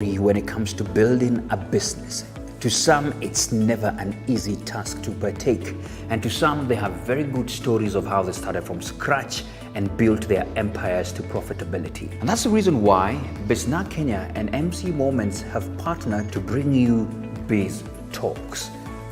When it comes to building a business. To some, it's never an easy task to partake, and to some, they have very good stories of how they started from scratch and built their empires to profitability. And that's the reason why Bizna Kenya and MC Moments have partnered to bring you Biz Talks.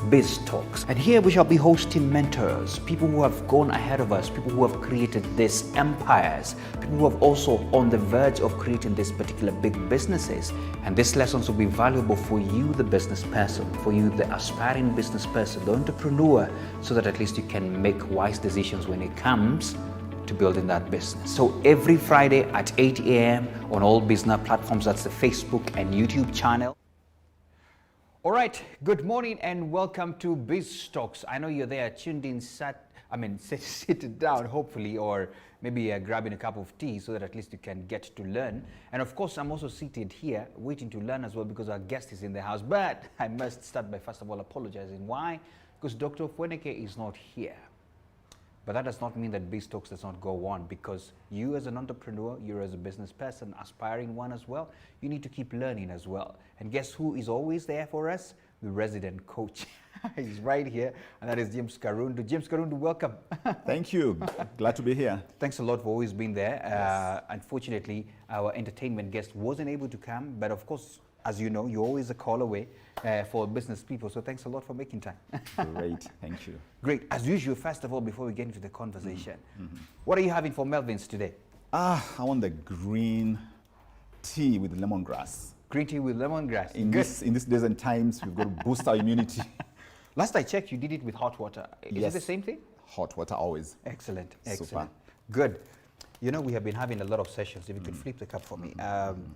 Biz Talks. And here we shall be hosting mentors, people who have gone ahead of us, people who have created these empires, people who have also on the verge of creating these particular big businesses. And these lessons will be valuable for you, the business person, for you, the aspiring business person, the entrepreneur, so that at least you can make wise decisions when it comes to building that business. So every Friday at 8 a.m. on all business platforms, that's the Facebook and YouTube channel. All right, good morning and welcome to Biz Talks. I know you're there tuned in, sit down hopefully, or maybe grabbing a cup of tea so that at least you can get to learn. And of course, I'm also seated here waiting to learn as well because our guest is in the house. But I must start by first of all apologizing. Why? Because Dr. Fweneke is not here. But that does not mean that Biz Talks does not go on, because you as an entrepreneur, you as a business person, aspiring one as well, you need to keep learning as well. And guess who is always there for us? The resident coach. He's right here, and that is James Karundu. James Karundu, welcome. Thank you. Glad to be here. Thanks a lot for always being there. Yes. Unfortunately, our entertainment guest wasn't able to come, but of course, as you know, you're always a call away for business people. So thanks a lot for making time. Great. Thank you. Great. As usual, first of all, before we get into the conversation, what are you having for Melvin's today? I want the green tea with lemongrass. Green tea with lemongrass. In this days and times, we've got to boost our immunity. Last I checked, you did it with hot water. Is Yes. it the same thing? Hot water always. Excellent. Super. Excellent. Good. You know, we have been having a lot of sessions. If you could flip the cup for me.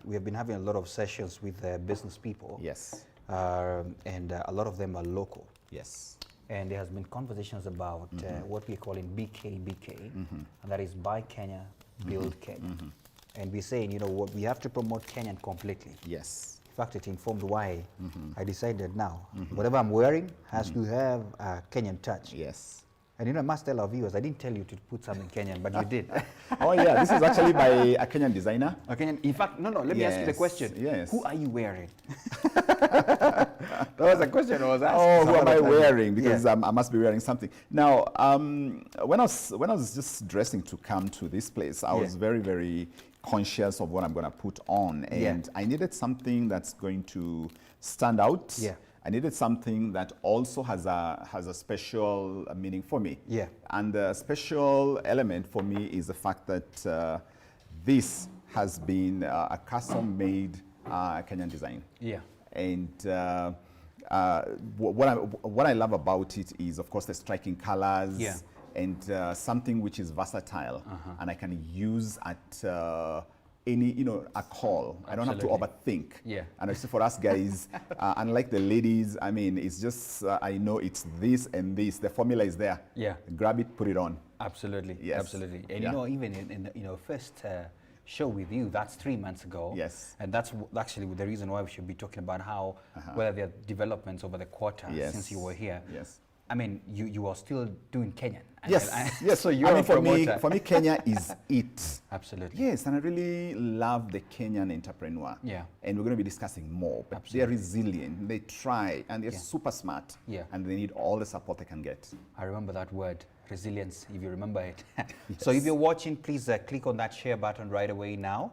We have been having a lot of sessions with business people. Yes. And a lot of them are local. Yes. And there has been conversations about what we're calling BK, and that is Buy Kenya, Build Kenya. And we're saying, you know what, we have to promote Kenyan completely. Yes. In fact, it informed why I decided now, whatever I'm wearing has to have a Kenyan touch. Yes. And you know, I must tell our viewers, I didn't tell you to put something Kenyan, but you did. Oh yeah, this is actually by a Kenyan designer. A Kenyan, in fact, no, let me ask you the question. Yes. Who are you wearing? That was a question I was asking. Oh, who am I wearing? Because I must be wearing something. Now, when I was just dressing to come to this place, I was very, very conscious of what I'm going to put on, and I needed something that's going to stand out. Yeah. I needed something that also has a special meaning for me. Yeah. And the special element for me is the fact that this has been a custom-made Kenyan design. Yeah. And what I love about it is, of course, the striking colors. Yeah. And something which is versatile, and I can use at any, a call. I don't have to overthink. Yeah. And actually for us guys, unlike the ladies, I mean, it's just, I know it's this and this. The formula is there. Yeah. Grab it, put it on. Absolutely. Yes. Absolutely. And Yeah. you know, even in first show with you, that's 3 months ago. Yes. And that's actually the reason why we should be talking about how, whether there are developments over the quarter since you were here. Yes. I mean, you are still doing Kenyan. Yes, yes. So you're I mean, a promoter. for me, Kenya is it. Absolutely. Yes, and I really love the Kenyan entrepreneur. Yeah. And we're going to be discussing more. But they're resilient, they try, and they're super smart. Yeah. And they need all the support they can get. I remember that word, resilience, if you remember it. So if you're watching, please click on that share button right away now,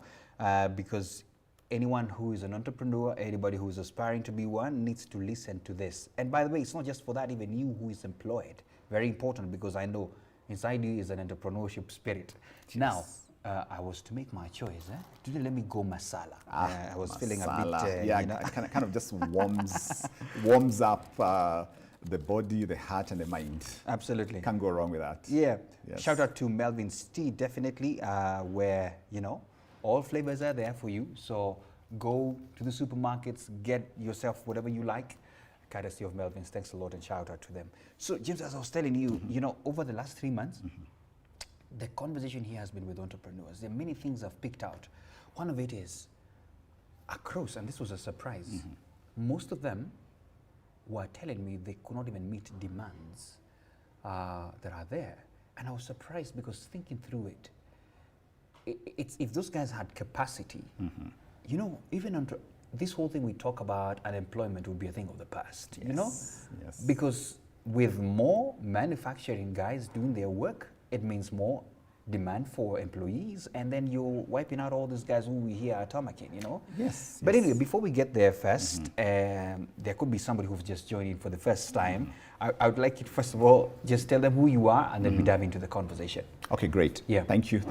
because anyone who is an entrepreneur, anybody who is aspiring to be one, needs to listen to this. And by the way, it's not just for that, even you who is employed. Very important, because I know inside you is an entrepreneurship spirit. Yes. Now, I was to make my choice. Today, let me go masala. I was feeling a bit, yeah, kind of just warms up the body, the heart, and the mind. Absolutely. Can't go wrong with that. Yeah. Yes. Shout out to Melvin's Tea, definitely, where, all flavors are there for you. So go to the supermarkets, get yourself whatever you like, courtesy of Melvin's. Thanks a lot, and shout out to them. So James, as I was telling you, over the last 3 months, the conversation here has been with entrepreneurs. There are many things I've picked out. One of it is across, and this was a surprise. Most of them were telling me they could not even meet demands that are there. And I was surprised, because thinking through it, it's if those guys had capacity, even this whole thing we talk about unemployment would be a thing of the past, you know? Yes. Because with more manufacturing guys doing their work, it means more demand for employees, and then you're wiping out all these guys who we hear are tarmacking, you know? Yes. But anyway, before we get there first, there could be somebody who's just joined in for the first time. I would like you to, first of all, just tell them who you are, and then we dive into the conversation. Okay, great. Yeah. Thank you,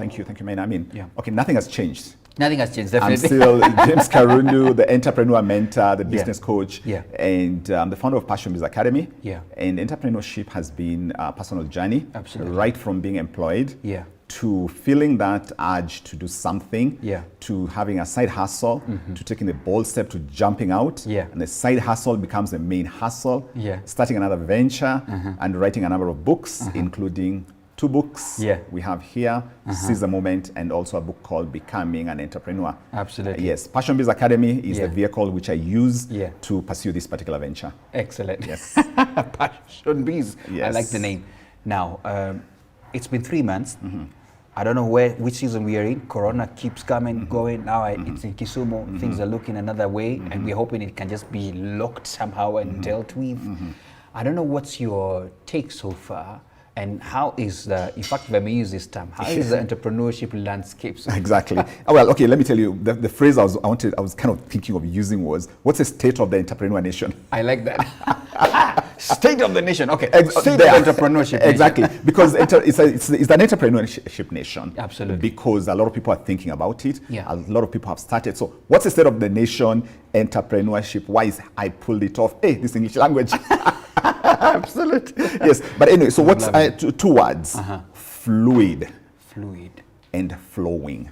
man. I mean, Yeah. okay, nothing has changed. Nothing has changed, I'm definitely. still James Karundu, the entrepreneur mentor, the business coach, Yeah. and the founder of Passion Biz Academy. Yeah. And entrepreneurship has been a personal journey, Absolutely. right from being employed Yeah. to feeling that urge to do something, Yeah. to having a side hustle, to taking the bold step to jumping out, Yeah. and the side hustle becomes the main hustle, Yeah. starting another venture, and writing a number of books, including 2 books Yeah. we have here, Seize the Moment, and also a book called Becoming an Entrepreneur. Absolutely. Yes, Passion Biz Academy is Yeah. the vehicle which I use Yeah. to pursue this particular venture. Excellent. Yes. Passion Biz. I Yes. like the name. Now, it's been 3 months. I don't know which season we are in. Corona keeps coming, going. Now it's in Kisumu. Things are looking another way, and we're hoping it can just be locked somehow and dealt with. I don't know what's your take so far, and how is the, in fact, let me use this term, how is the entrepreneurship landscape? Exactly. Well, okay, let me tell you, the phrase I was kind of thinking of using was, what's the state of the entrepreneur nation? I like that. State of the nation. Okay. State There. of entrepreneurship. Exactly. Nation. Because it's an entrepreneurship nation. Absolutely. Because a lot of people are thinking about it. Yeah. A lot of people have started. So what's the state of the nation entrepreneurship? Why is I pulled it off? Hey, this English language. Absolutely. Yes. But anyway, so what's 2 words? Fluid Fluid. and flowing.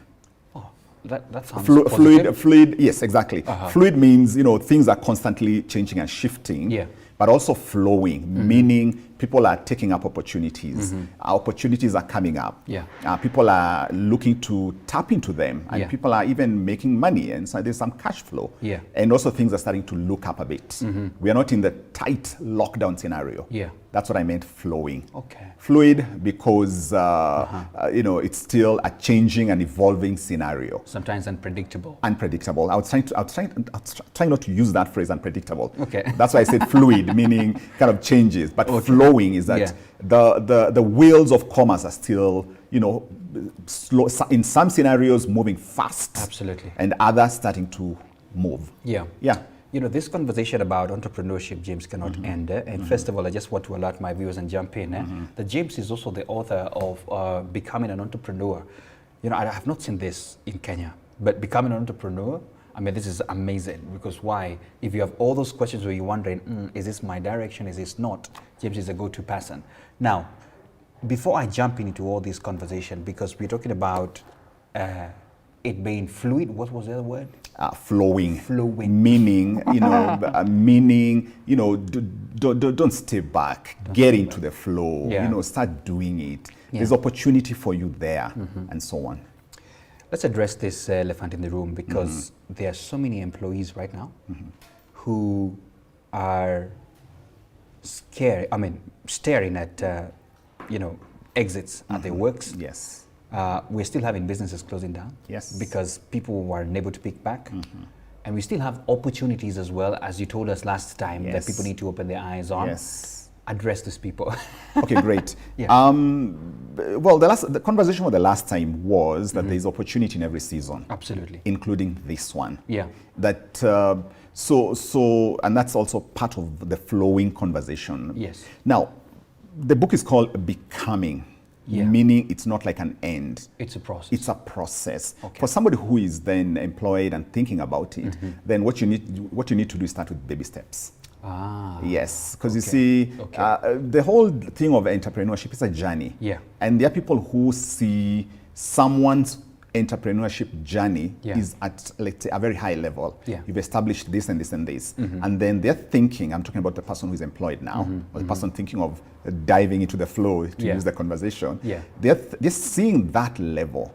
Oh, that sounds positive. Fluid, yes, exactly. Fluid means, things are constantly changing and shifting. Yeah. But also flowing, meaning people are taking up opportunities. Opportunities are coming up. Yeah. People are looking to tap into them, and Yeah. people are even making money, and so there's some cash flow. Yeah. And also things are starting to look up a bit. We are not in the tight lockdown scenario. Yeah. That's what I meant flowing. Okay. Fluid because it's still a changing and evolving scenario. Sometimes unpredictable. Unpredictable. I was trying not to use that phrase, unpredictable. Okay. That's why I said fluid, meaning kind of changes. But flowing is that Yeah. the wheels of commerce are still, slow, in some scenarios moving fast. Absolutely. And others starting to move. Yeah. Yeah. This conversation about entrepreneurship, James, cannot end. And first of all, I just want to alert my viewers and jump in. That James is also the author of Becoming an Entrepreneur. I have not seen this in Kenya, but Becoming an Entrepreneur, I mean, this is amazing. Because why? If you have all those questions where you're wondering, is this my direction, is this not? James is a go-to person. Now, before I jump into all this conversation, because we're talking about it being fluid, what was the other word? Flowing. Flowing. Meaning, don't stay back. Get into the flow. Yeah. Start doing it. Yeah. There's opportunity for you there, and so on. Let's address this elephant in the room, because there are so many employees right now who are staring at, exits at their works. Yes. We're still having businesses closing down. Yes. Because people were unable to pick back. And we still have opportunities as well, as you told us last time, that Yes. people need to open their eyes on. Yes. Address these people. Okay, great. Yeah. Well, the conversation with the last time was that there's opportunity in every season. Absolutely. Including this one. Yeah. That and that's also part of the flowing conversation. Yes. Now, the book is called Becoming, meaning it's not like an end. It's a process. It's a process. Okay. For somebody who is then employed and thinking about it, then what you need to do is start with baby steps. Yes, because you see, the whole thing of entrepreneurship is a journey. Yeah. And there are people who see someone's entrepreneurship journey is at, let's say, a very high level. Yeah. You've established this and this and this. And then they're thinking, I'm talking about the person who's employed now, or the person thinking of diving into the flow, to use the conversation. Yeah. They're seeing that level.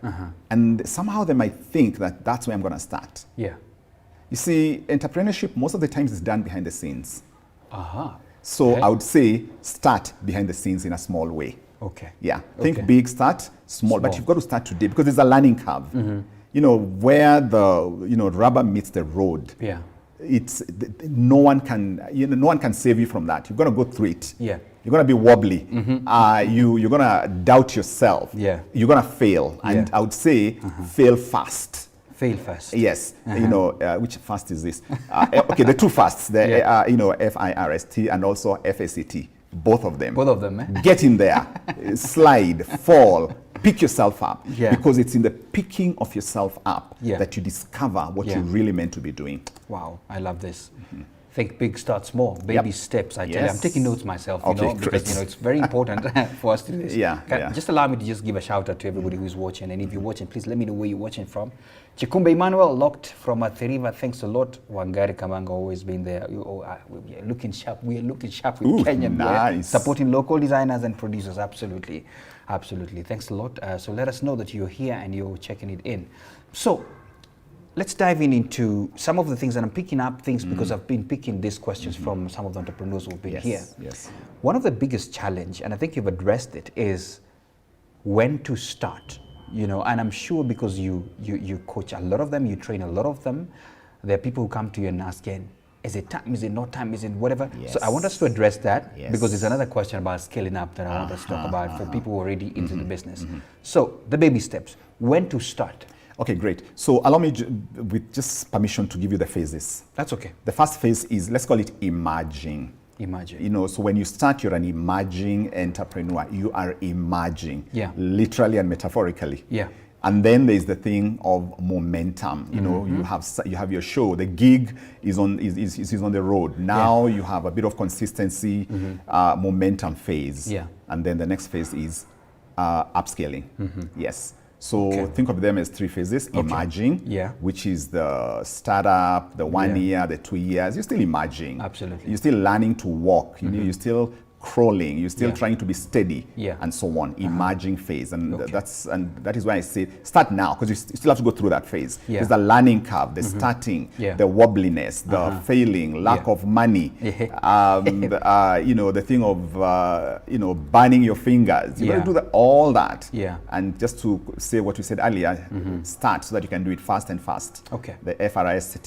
And somehow they might think that that's where I'm going to start. Yeah. You see, entrepreneurship most of the times is done behind the scenes. So Okay. I would say start behind the scenes in a small way. Okay. Yeah. Think Okay. big, start small, but you've got to start today because there's a learning curve. where the rubber meets the road. Yeah. No one can save you from that. You're going to go through it. Yeah. You're going to be wobbly. You're going to doubt yourself. Yeah. You're going to fail. And I would say fail fast. Fail fast. Yes. Which fast is this? Okay, the two fasts, FIRST and also FACT. Both of them. Both of them, Get in there, slide, fall, pick yourself up. Yeah. Because it's in the picking of yourself up Yeah. that you discover what you're really meant to be doing. Wow, I love this. Think big, start small, baby steps. I tell you, I'm taking notes myself, because it's very important for us to do this. Just allow me to just give a shout out to everybody who's watching, and if you're watching, please let me know where you're watching from. Chikumbe Emmanuel, locked from Athiriva, thanks a lot. Wangari Kamanga, always been there. We are looking sharp. We are looking sharp with Kenyan. Nice. Supporting local designers and producers, absolutely. Absolutely. Thanks a lot. So let us know that you're here and you're checking it in. So let's dive into some of the things, and I'm picking up things because I've been picking these questions from some of the entrepreneurs who've been here. Yes. One of the biggest challenge, and I think you've addressed it, is when to start. And I'm sure because you coach a lot of them, you train a lot of them, there are people who come to you and ask, is it time, is it not time, is it whatever? Yes. So I want us to address that because it's another question about scaling up that I want us to talk about for people who are already into the business. So the baby steps, when to start. Okay, great. So allow me, with just permission, to give you the phases. That's okay. The first phase is, let's call it emerging. Imagine. So when you start, you're an emerging entrepreneur. You are emerging, literally and metaphorically. Yeah. And then there's the thing of momentum. You have your show. The gig is on the road. Now you have a bit of consistency, momentum phase. Yeah. And then the next phase is upscaling. Yes. So think of them as three phases. Emerging, which is the startup, the 1 year, the 2 years. You're still emerging. Absolutely. You're still learning to walk. You're still crawling. You're still trying to be steady, and so on. Emerging phase, and that is why I say start now, because you still have to go through that phase. There's the learning curve, the starting, the wobbliness, the failing, lack of money, the thing of burning your fingers. You got to do all that. And just to say what we said earlier, start so that you can do it fast and fast. Okay. The FRIST,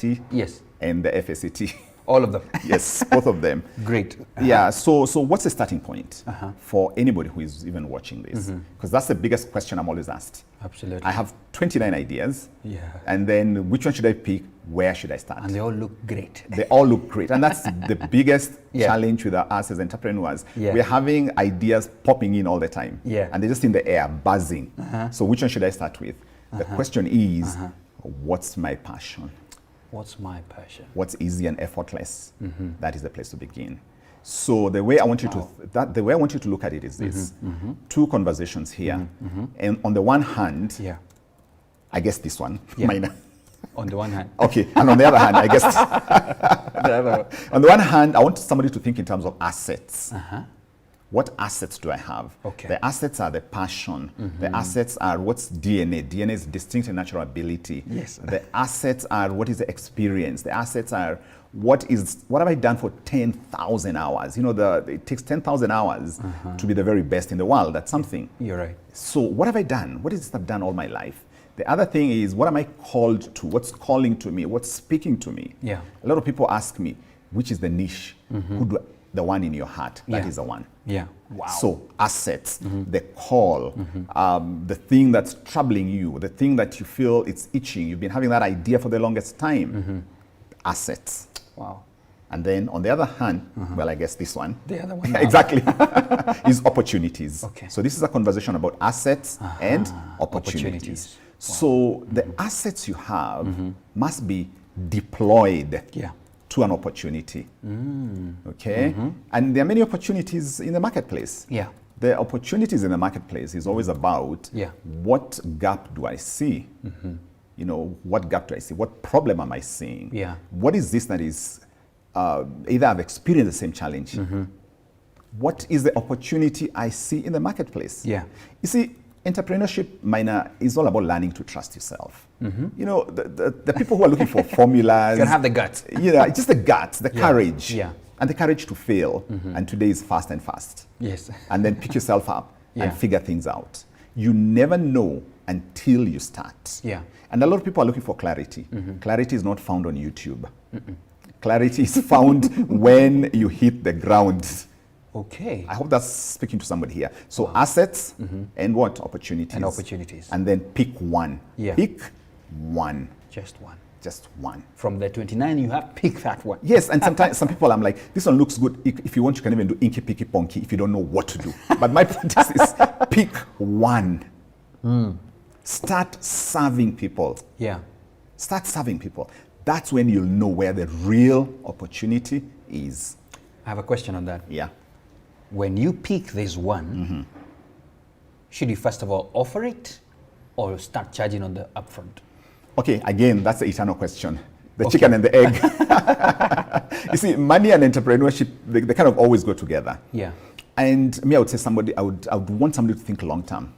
and the FACT. All of them. Yes, both of them. Great. Yeah, so what's the starting point for anybody who is even watching this? Because that's the biggest question I'm always asked. Absolutely. I have 29 ideas. Yeah. And then which one should I pick? Where should I start? And they all look great. They all look great. And that's the biggest challenge with us as entrepreneurs. We're having ideas popping in all the time. And they're just in the air, buzzing. So which one should I start with? The question is, what's my passion? What's my passion? What's easy and effortless? That is the place to begin. So the way I want you to look at it is this: two conversations here, and on the one hand, I guess this one, minor. On the one hand, okay, and on the other hand, I guess on the one hand, I want somebody to think in terms of assets. What assets do I have? Okay. The assets are the passion. The assets are what's DNA. DNA is distinct and natural ability. Yes. The assets are what is the experience. The assets are what have I done for 10,000 hours? It takes 10,000 hours to be the very best in the world. That's something. You're right. So what have I done? What is it I've done all my life? The other thing is, what am I called to? What's calling to me? What's speaking to me? Yeah. A lot of people ask me, which is the niche? The one in your heart. That is the one. Yeah. Wow. So assets, the call, the thing that's troubling you, the thing that you feel it's itching. You've been having that idea for the longest time. Assets. Wow. And then on the other hand, well, I guess this one. The other one. Exactly. is opportunities. Okay. So this is a conversation about assets and opportunities. Wow. So the assets you have must be deployed to an opportunity. Okay? And there are many opportunities in the marketplace. Yeah. The opportunities in the marketplace is always about what gap do I see? What gap do I see? What problem am I seeing? Yeah. What is this that is either I've experienced the same challenge? What is the opportunity I see in the marketplace? Yeah. You see, entrepreneurship, Minor, is all about learning to trust yourself. The people who are looking for formulas. You can have the guts. Just the guts, the courage. Yeah. And the courage to fail. And today is fast and fast. Yes. And then pick yourself up and figure things out. You never know until you start. Yeah. And a lot of people are looking for clarity. Clarity is not found on YouTube. Clarity is found when you hit the ground. Okay. I hope that's speaking to somebody here. So assets and what? Opportunities. And opportunities. And then pick one. Yeah. Pick one. Just one. Just one. From the 29, you have pick that one. Yes, and sometimes some people, I'm like, this one looks good. If you want, you can even do inky, picky, ponky if you don't know what to do. But my practice is pick one. Start serving people. Yeah. Start serving people. That's when you'll know where the real opportunity is. I have a question on that. Yeah. When you pick this one, should you first of all offer it or start charging on the upfront? Okay, again, that's the eternal question. The chicken and the egg. You see, money and entrepreneurship, they kind of always go together. Yeah. And me, I would say I would want somebody to think long term.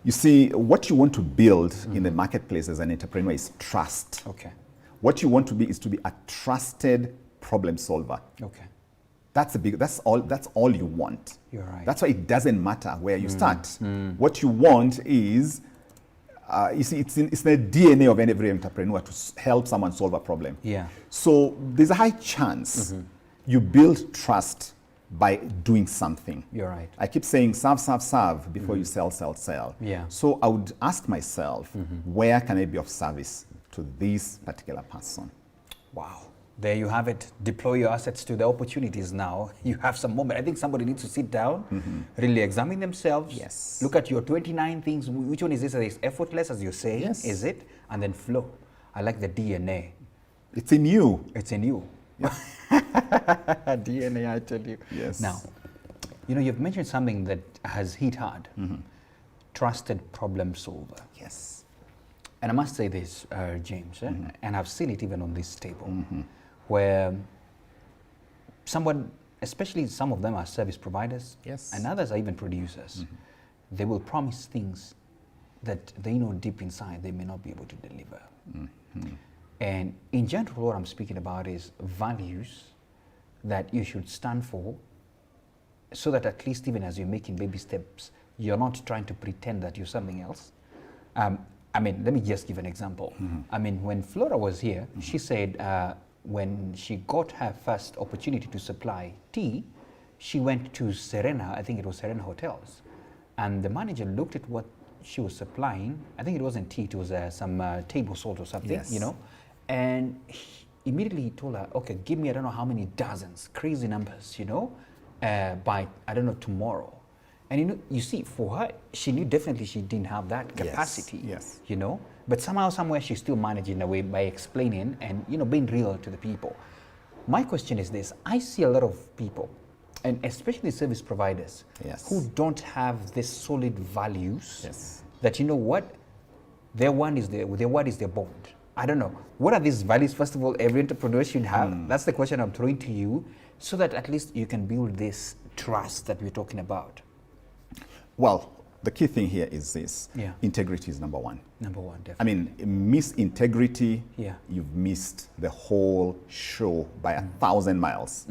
You see, what you want to build in the marketplace as an entrepreneur is trust. Okay. What you want to be is to be a trusted problem solver. Okay. That's all you want. You're right. That's why it doesn't matter where you start. What you want is, you see, it's in the DNA of every entrepreneur to help someone solve a problem. Yeah. So there's a high chance you build trust by doing something. You're right. I keep saying serve before you sell. Yeah. So I would ask myself, where can I be of service to this particular person? Wow. There you have it. Deploy your assets to the opportunities now. You have some moment. I think somebody needs to sit down, really examine themselves. Yes. Look at your 29 things. Which one is this? Is effortless, as you say? Yes. Is it? And then flow. I like the DNA. It's in you. It's in you. Yeah. DNA, I tell you. Yes. Now, you've mentioned something that has hit hard. Trusted problem solver. Yes. And I must say this, James, and I've seen it even on this table, where someone, especially some of them are service providers, Yes. and others are even producers. They will promise things that they know deep inside they may not be able to deliver. And in general, what I'm speaking about is values that you should stand for, so that at least even as you're making baby steps, you're not trying to pretend that you're something else. Let me just give an example. When Flora was here, she said when she got her first opportunity to supply tea, she went to Serena, I think it was Serena Hotels, and the manager looked at what she was supplying. I think it wasn't tea, it was some table salt or something, Yes. And immediately he told her, okay, give me I don't know how many dozens, crazy numbers, by I don't know, tomorrow. And you see, for her, she knew definitely she didn't have that capacity. Yes. But somehow, somewhere, she still managed in a way by explaining and being real to the people. My question is this: I see a lot of people, and especially service providers, Yes. who don't have this solid values. Yes. That their word is their bond. I don't know. What are these values? First of all, every entrepreneur should have. That's the question I'm throwing to you, so that at least you can build this trust that we're talking about. Well, the key thing here is this. Yeah. Integrity is number one. Number one, definitely. Miss integrity, Yeah. you've missed the whole show by 1,000 miles.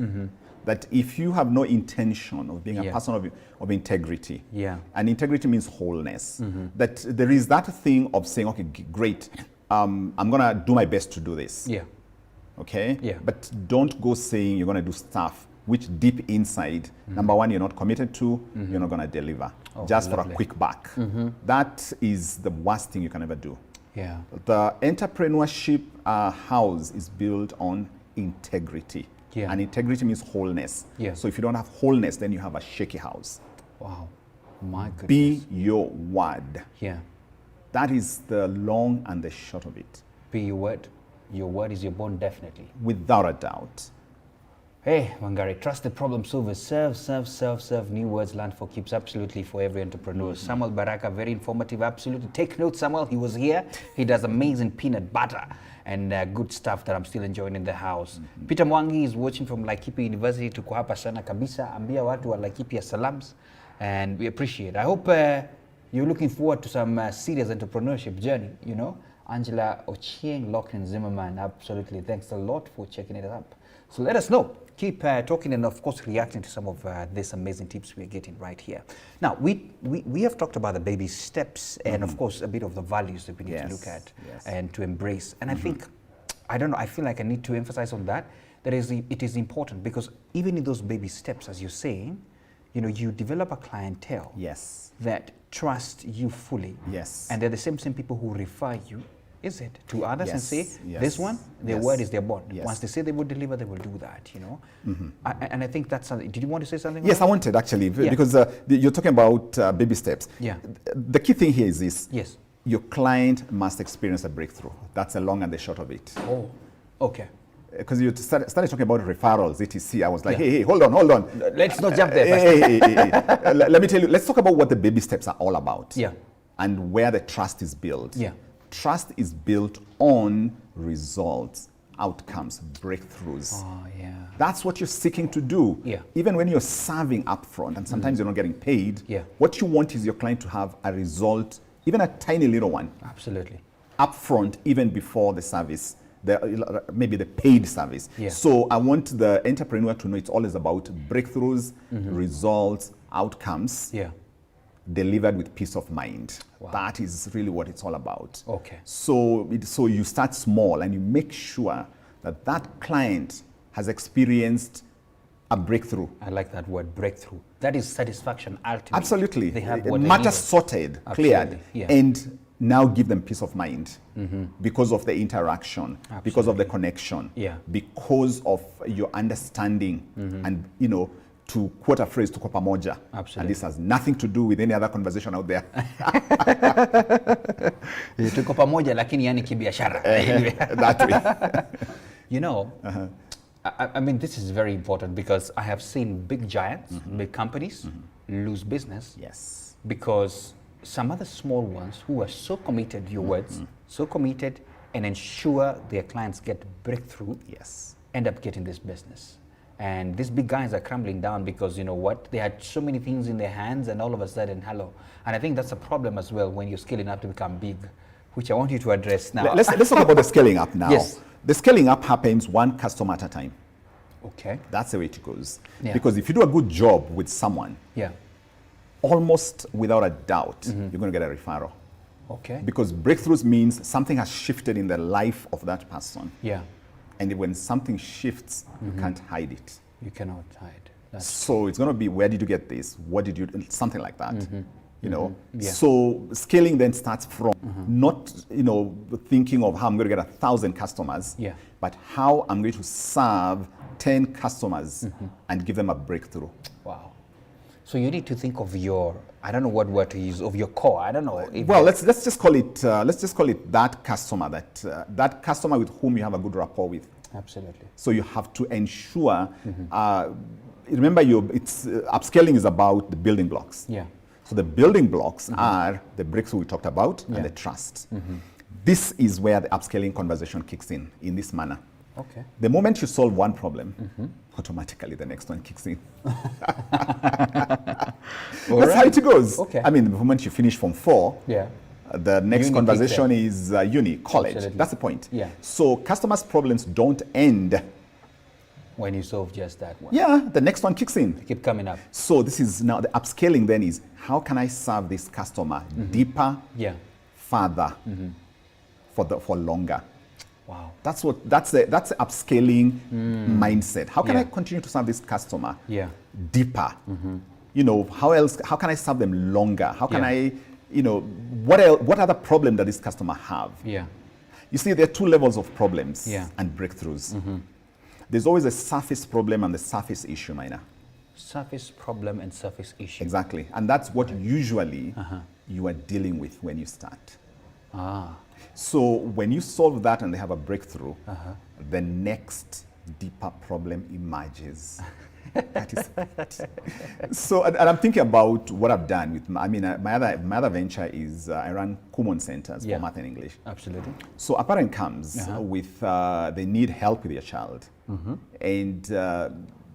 That if you have no intention of being a Yeah. person of integrity, Yeah. and integrity means wholeness, that there is that thing of saying, okay, great, I'm going to do my best to do this. Yeah. Okay? Yeah. But don't go saying you're going to do stuff which deep inside, number one, you're not committed to, you're not going to deliver, just for lovely. a quick buck. That is the worst thing you can ever do. Yeah. The entrepreneurship house is built on integrity. Yeah. And integrity means wholeness. Yeah. So if you don't have wholeness, then you have a shaky house. Wow. My goodness. Be your word. Yeah. That is the long and the short of it. Be your word. Your word is your bond, definitely. Without a doubt. Hey, Wangari, trusted problem solvers. Serve. New words learned for keeps, absolutely, for every entrepreneur. Samuel Baraka, very informative, absolutely. Take note, Samuel. He was here. He does amazing peanut butter and good stuff that I'm still enjoying in the house. Peter Mwangi is watching from Laikipia University. Tuko hapa sana kabisa. Ambia watu wa Laikipia salams. And we appreciate. I hope you're looking forward to some serious entrepreneurship journey, Angela Ochieng, Lachlan Zimmerman, absolutely. Thanks a lot for checking it up. So let us know. Keep talking and, of course, reacting to some of these amazing tips we're getting right here. Now, we have talked about the baby steps and, of course, a bit of the values that we need to look at and to embrace. And I think, I don't know, I feel like I need to emphasize on that. It is important because even in those baby steps, as you're saying, you know, you develop a clientele that trust you fully. And they're the same people who refer you, is it, to others and say, this one, their word is their bond. Once they say they will deliver, they will do that, you know. And I think that's something. Did you want to say something? Yes, I wanted actually, because you're talking about baby steps. The key thing here is this. Your client must experience a breakthrough. That's the long and the short of it. Oh, okay. Because you started talking about referrals, etc. I was like, hey, hold on. Let's not jump there. Let me tell you, let's talk about what the baby steps are all about. Yeah. And where the trust is built. Yeah. Trust is built on results, outcomes, breakthroughs. Oh, yeah. That's what you're seeking to do. Yeah. Even when you're serving upfront and sometimes you're not getting paid, what you want is your client to have a result, even a tiny little one. Absolutely. Upfront, even before the service. Maybe the paid service. So I want the entrepreneur to know it's always about breakthroughs, results, outcomes, delivered with peace of mind. That is really what it's all about. Okay. So you start small and you make sure that that client has experienced a breakthrough. I like that word, breakthrough. That is satisfaction ultimately. Absolutely. They have what matters they sorted, cleared, and now give them peace of mind because of the interaction, because of the connection, because of your understanding, and, you know, to quote a phrase, tuko pamoja. And this has nothing to do with any other conversation out there. Tuko pamoja lakini yani kibiashara. That way. You know, I mean, this is very important because I have seen big giants, big companies lose business because some other small ones who are so committed, your words, so committed and ensure their clients get breakthrough, end up getting this business. And these big guys are crumbling down because, you know what, they had so many things in their hands and all of a sudden, hello. And I think that's a problem as well when you're scaling up to become big, which I want you to address now. Let's talk about the scaling up now. The scaling up happens one customer at a time. Okay. That's the way it goes. Because if you do a good job with someone, almost without a doubt, you're going to get a referral. Okay. Because breakthroughs means something has shifted in the life of that person. And when something shifts, you can't hide it. You cannot hide. So it's going to be, where did you get this? What did you, something like that. You know, so scaling then starts from not, you know, thinking of how I'm going to get 1,000 customers, but how I'm going to serve 10 customers and give them a breakthrough. Wow. So you need to think of your, I don't know what word to use, of your core. I don't know. Well, let's just call it that customer, that customer with whom you have a good rapport with. Absolutely. So you have to ensure. Remember, upscaling is about the building blocks. So the building blocks are the breakthrough we talked about and the trust. This is where the upscaling conversation kicks in this manner. Okay. The moment you solve one problem, automatically the next one kicks in. That's how it goes. Okay. I mean, the moment you finish Form 4, the next conversation is uni, college. Absolutely. That's the point. So customers' problems don't end when you solve just that one. The next one kicks in. They keep coming up. So this is now the upscaling then is, how can I serve this customer deeper, further, for longer? Wow. That's the upscaling mindset. How can I continue to serve this customer deeper? You know, how can I serve them longer? How can I, you know, what other problem does this customer have? You see, there are two levels of problems and breakthroughs. There's always a surface problem and the surface issue, Maina. Surface problem and surface issue. Exactly. And that's what usually you are dealing with when you start. So when you solve that and they have a breakthrough, the next deeper problem emerges. That is it. So, and I'm thinking about what I've done with, my other venture is I run Kumon centers for math and English. Absolutely. So a parent comes with, they need help with their child. And,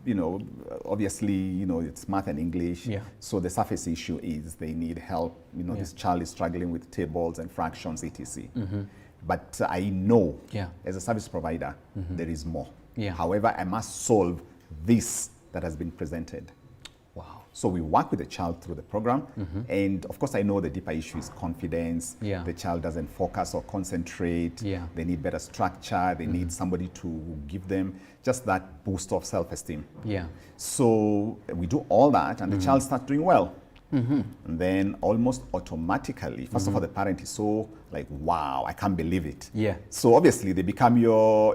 you know, obviously, you know, it's math and English. So the surface issue is they need help. You know, this child is struggling with tables and fractions, etc. but I know Yeah. as a service provider, there is more. Yeah. However, I must solve this that has been presented. Wow. So we work with the child through the program. And of course, I know the deeper issue is confidence. Yeah. The child doesn't focus or concentrate. Yeah. They need better structure. They need somebody to give them just that boost of self-esteem. Yeah. So we do all that, and the child starts doing well. And then almost automatically, first of all, the parent is so like, wow, I can't believe it. Yeah. So obviously they become your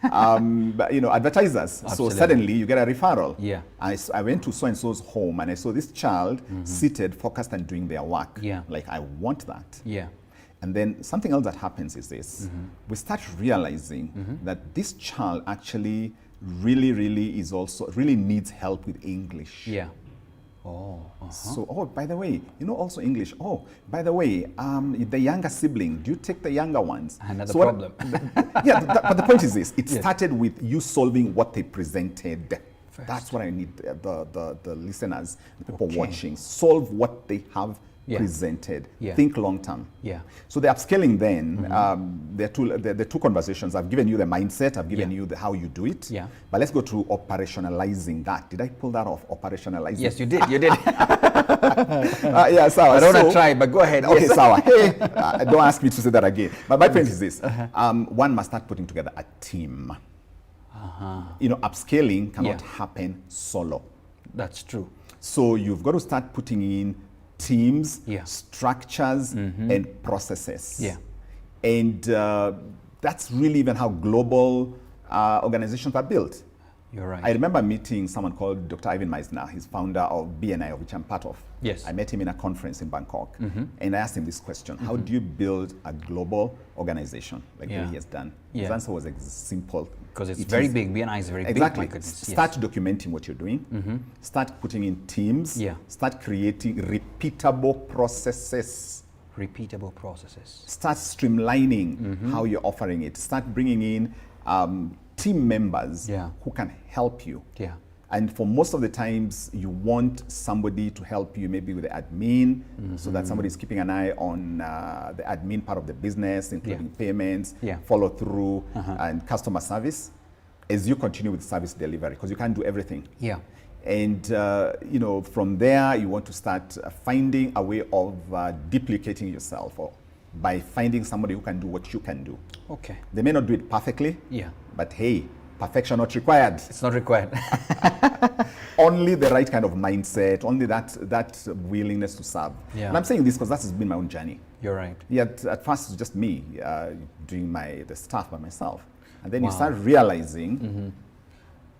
advertisers. Absolutely. So suddenly you get a referral. Yeah. I went to so-and-so's home and I saw this child seated, focused and doing their work. Yeah. Like, I want that. Yeah. And then something else that happens is this. We start realizing that this child actually really needs help with English. Yeah. Oh. So, by the way, also English. Oh, by the way, the younger sibling, do you take the younger ones? Another So problem. but the point is this. It started with you solving what they presented. First. That's what I need the listeners, the people watching. Solve what they have presented. Yeah. Think long term. Yeah. So the upscaling then, there are two conversations. I've given you the mindset. I've given you how you do it. Yeah. But let's go to operationalizing that. Did I pull that off? Operationalizing. Yes, you did. You did. Yeah, Sawa. I don't want to try, but go ahead. Okay, Yes. Sawa. Hey, don't ask me to say that again. But my point is this. One must start putting together a team. Upscaling cannot happen solo. That's true. So you've got to start putting in teams, Yeah. structures, and processes. Yeah. And that's really even how global organizations are built. You're right. I remember meeting someone called Dr. Ivan Meisner. He's founder of BNI, of which I'm part of. Yes. I met him in a conference in Bangkok, and I asked him this question: how do you build a global organization like the way he has done? His answer was simple. Because it's very big. BNI is very Exactly. big. Exactly. Start documenting what you're doing. Start putting in teams. Yeah. Start creating repeatable processes. Repeatable processes. Start streamlining how you're offering it. Start bringing in team members who can help you. Yeah. And for most of the times, you want somebody to help you maybe with the admin, so that somebody is keeping an eye on the admin part of the business, including payments, follow through, and customer service, as you continue with service delivery, because you can't do everything. Yeah. And from there, you want to start finding a way of duplicating yourself, or by finding somebody who can do what you can do. Okay. They may not do it perfectly, but hey, perfection not required. It's not required. Only the right kind of mindset, only that willingness to serve. Yeah. And I'm saying this because that has been my own journey. You're right. Yet at first it was just me doing the stuff by myself. And then you start realizing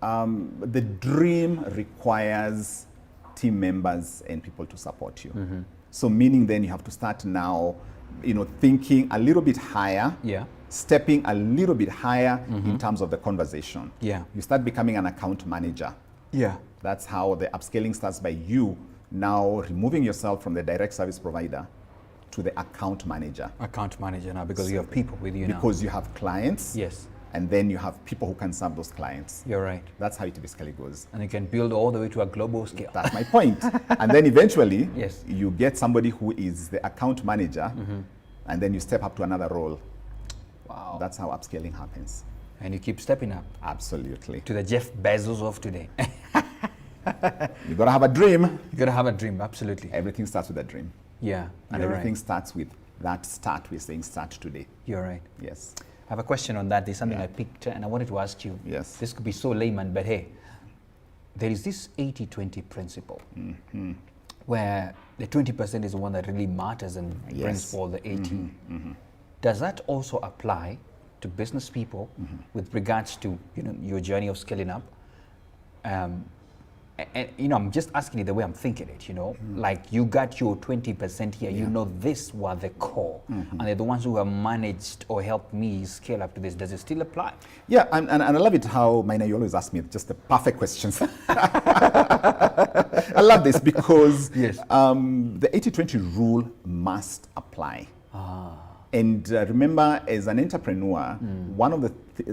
the dream requires team members and people to support you. So meaning then you have to start now, thinking a little bit higher. Yeah. Stepping a little bit higher in terms of the conversation. Yeah. You start becoming an account manager. Yeah. That's how the upscaling starts, by you now removing yourself from the direct service provider to the account manager. Account manager now, because you have people with you now. Because you have clients. Yes. And then you have people who can serve those clients. You're right. That's how it basically goes. And you can build all the way to a global scale. That's my point. And then eventually, Yes. you get somebody who is the account manager, and then you step up to another role. Wow. That's how upscaling happens. And you keep stepping up Absolutely. to the Jeff Bezos of today. You gotta have a dream. You gotta have a dream, absolutely. Everything starts with a dream. Yeah. And you're everything right. starts with that start. We're saying start today. You're right. Yes. I have a question on that. There's something I picked and I wanted to ask you. Yes. This could be so layman, but hey, there is this 80-20 principle where the 20% is the one that really matters and brings all the 80. Does that also apply to business people with regards to your journey of scaling up? And I'm just asking it the way I'm thinking it, like you got your 20% here, this were the core, and they're the ones who have managed or helped me scale up to this. Does it still apply? Yeah, and I love it how, Maina, you always ask me just the perfect questions. I love this because Yes. The 80-20 rule must apply. And remember, as an entrepreneur, one of the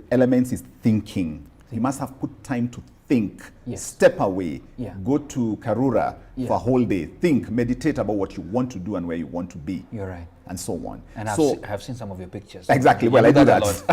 elements is thinking. You must have put time to think, Yes. step away, Yeah. go to Karura Yeah. for a whole day, think, meditate about what you want to do and where you want to be. You're right. And so on. And so, I've seen some of your pictures. exactly. You Well, I do a that. lot.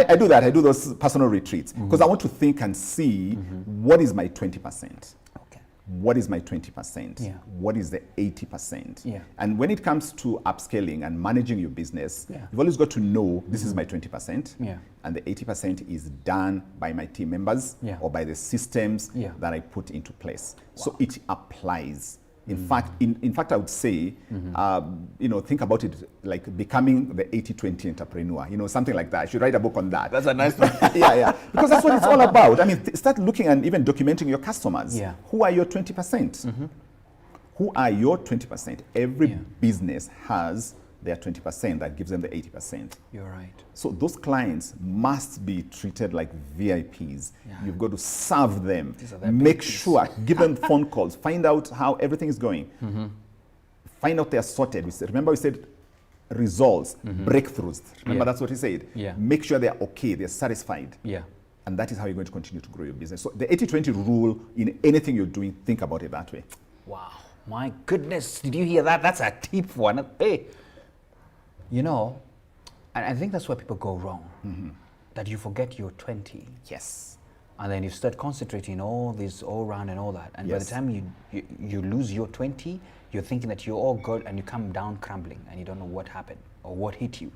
I do that. I do those personal retreats because I want to think and see what is my 20%. Okay. What is my 20%? Yeah. What is the 80%? Yeah. And when it comes to upscaling and managing your business, Yeah. you've always got to know this is my 20%. Yeah. And the 80% is done by my team members Yeah. or by the systems Yeah. that I put into place. So it applies. In fact, I would say, think about it like becoming the 80-20 entrepreneur, something like that. I should write a book on that. That's a nice one. yeah. Because that's what it's all about. I mean, start looking and even documenting your customers. Yeah. Who are your 20%? Who are your 20%? Every business has their 20% that gives them the 80%. You're right. So those clients must be treated like VIPs. Yeah. You've got to serve them. These are their Make babies. sure, give them phone calls, find out how everything is going. Find out they're sorted. Remember we said results, breakthroughs. Remember that's what he said. Yeah. Make sure they're okay, they're satisfied. Yeah. And that is how you're going to continue to grow your business. So the 80-20 rule in anything you're doing, think about it that way. Wow. My goodness. Did you hear that? That's a deep one. Hey. And I think that's where people go wrong. That you forget you're 20. Yes. And then you start concentrating all this all round and all that. And by the Yes. time you lose your 20, you're thinking that you're all good and you come down crumbling and you don't know what happened or what hit you.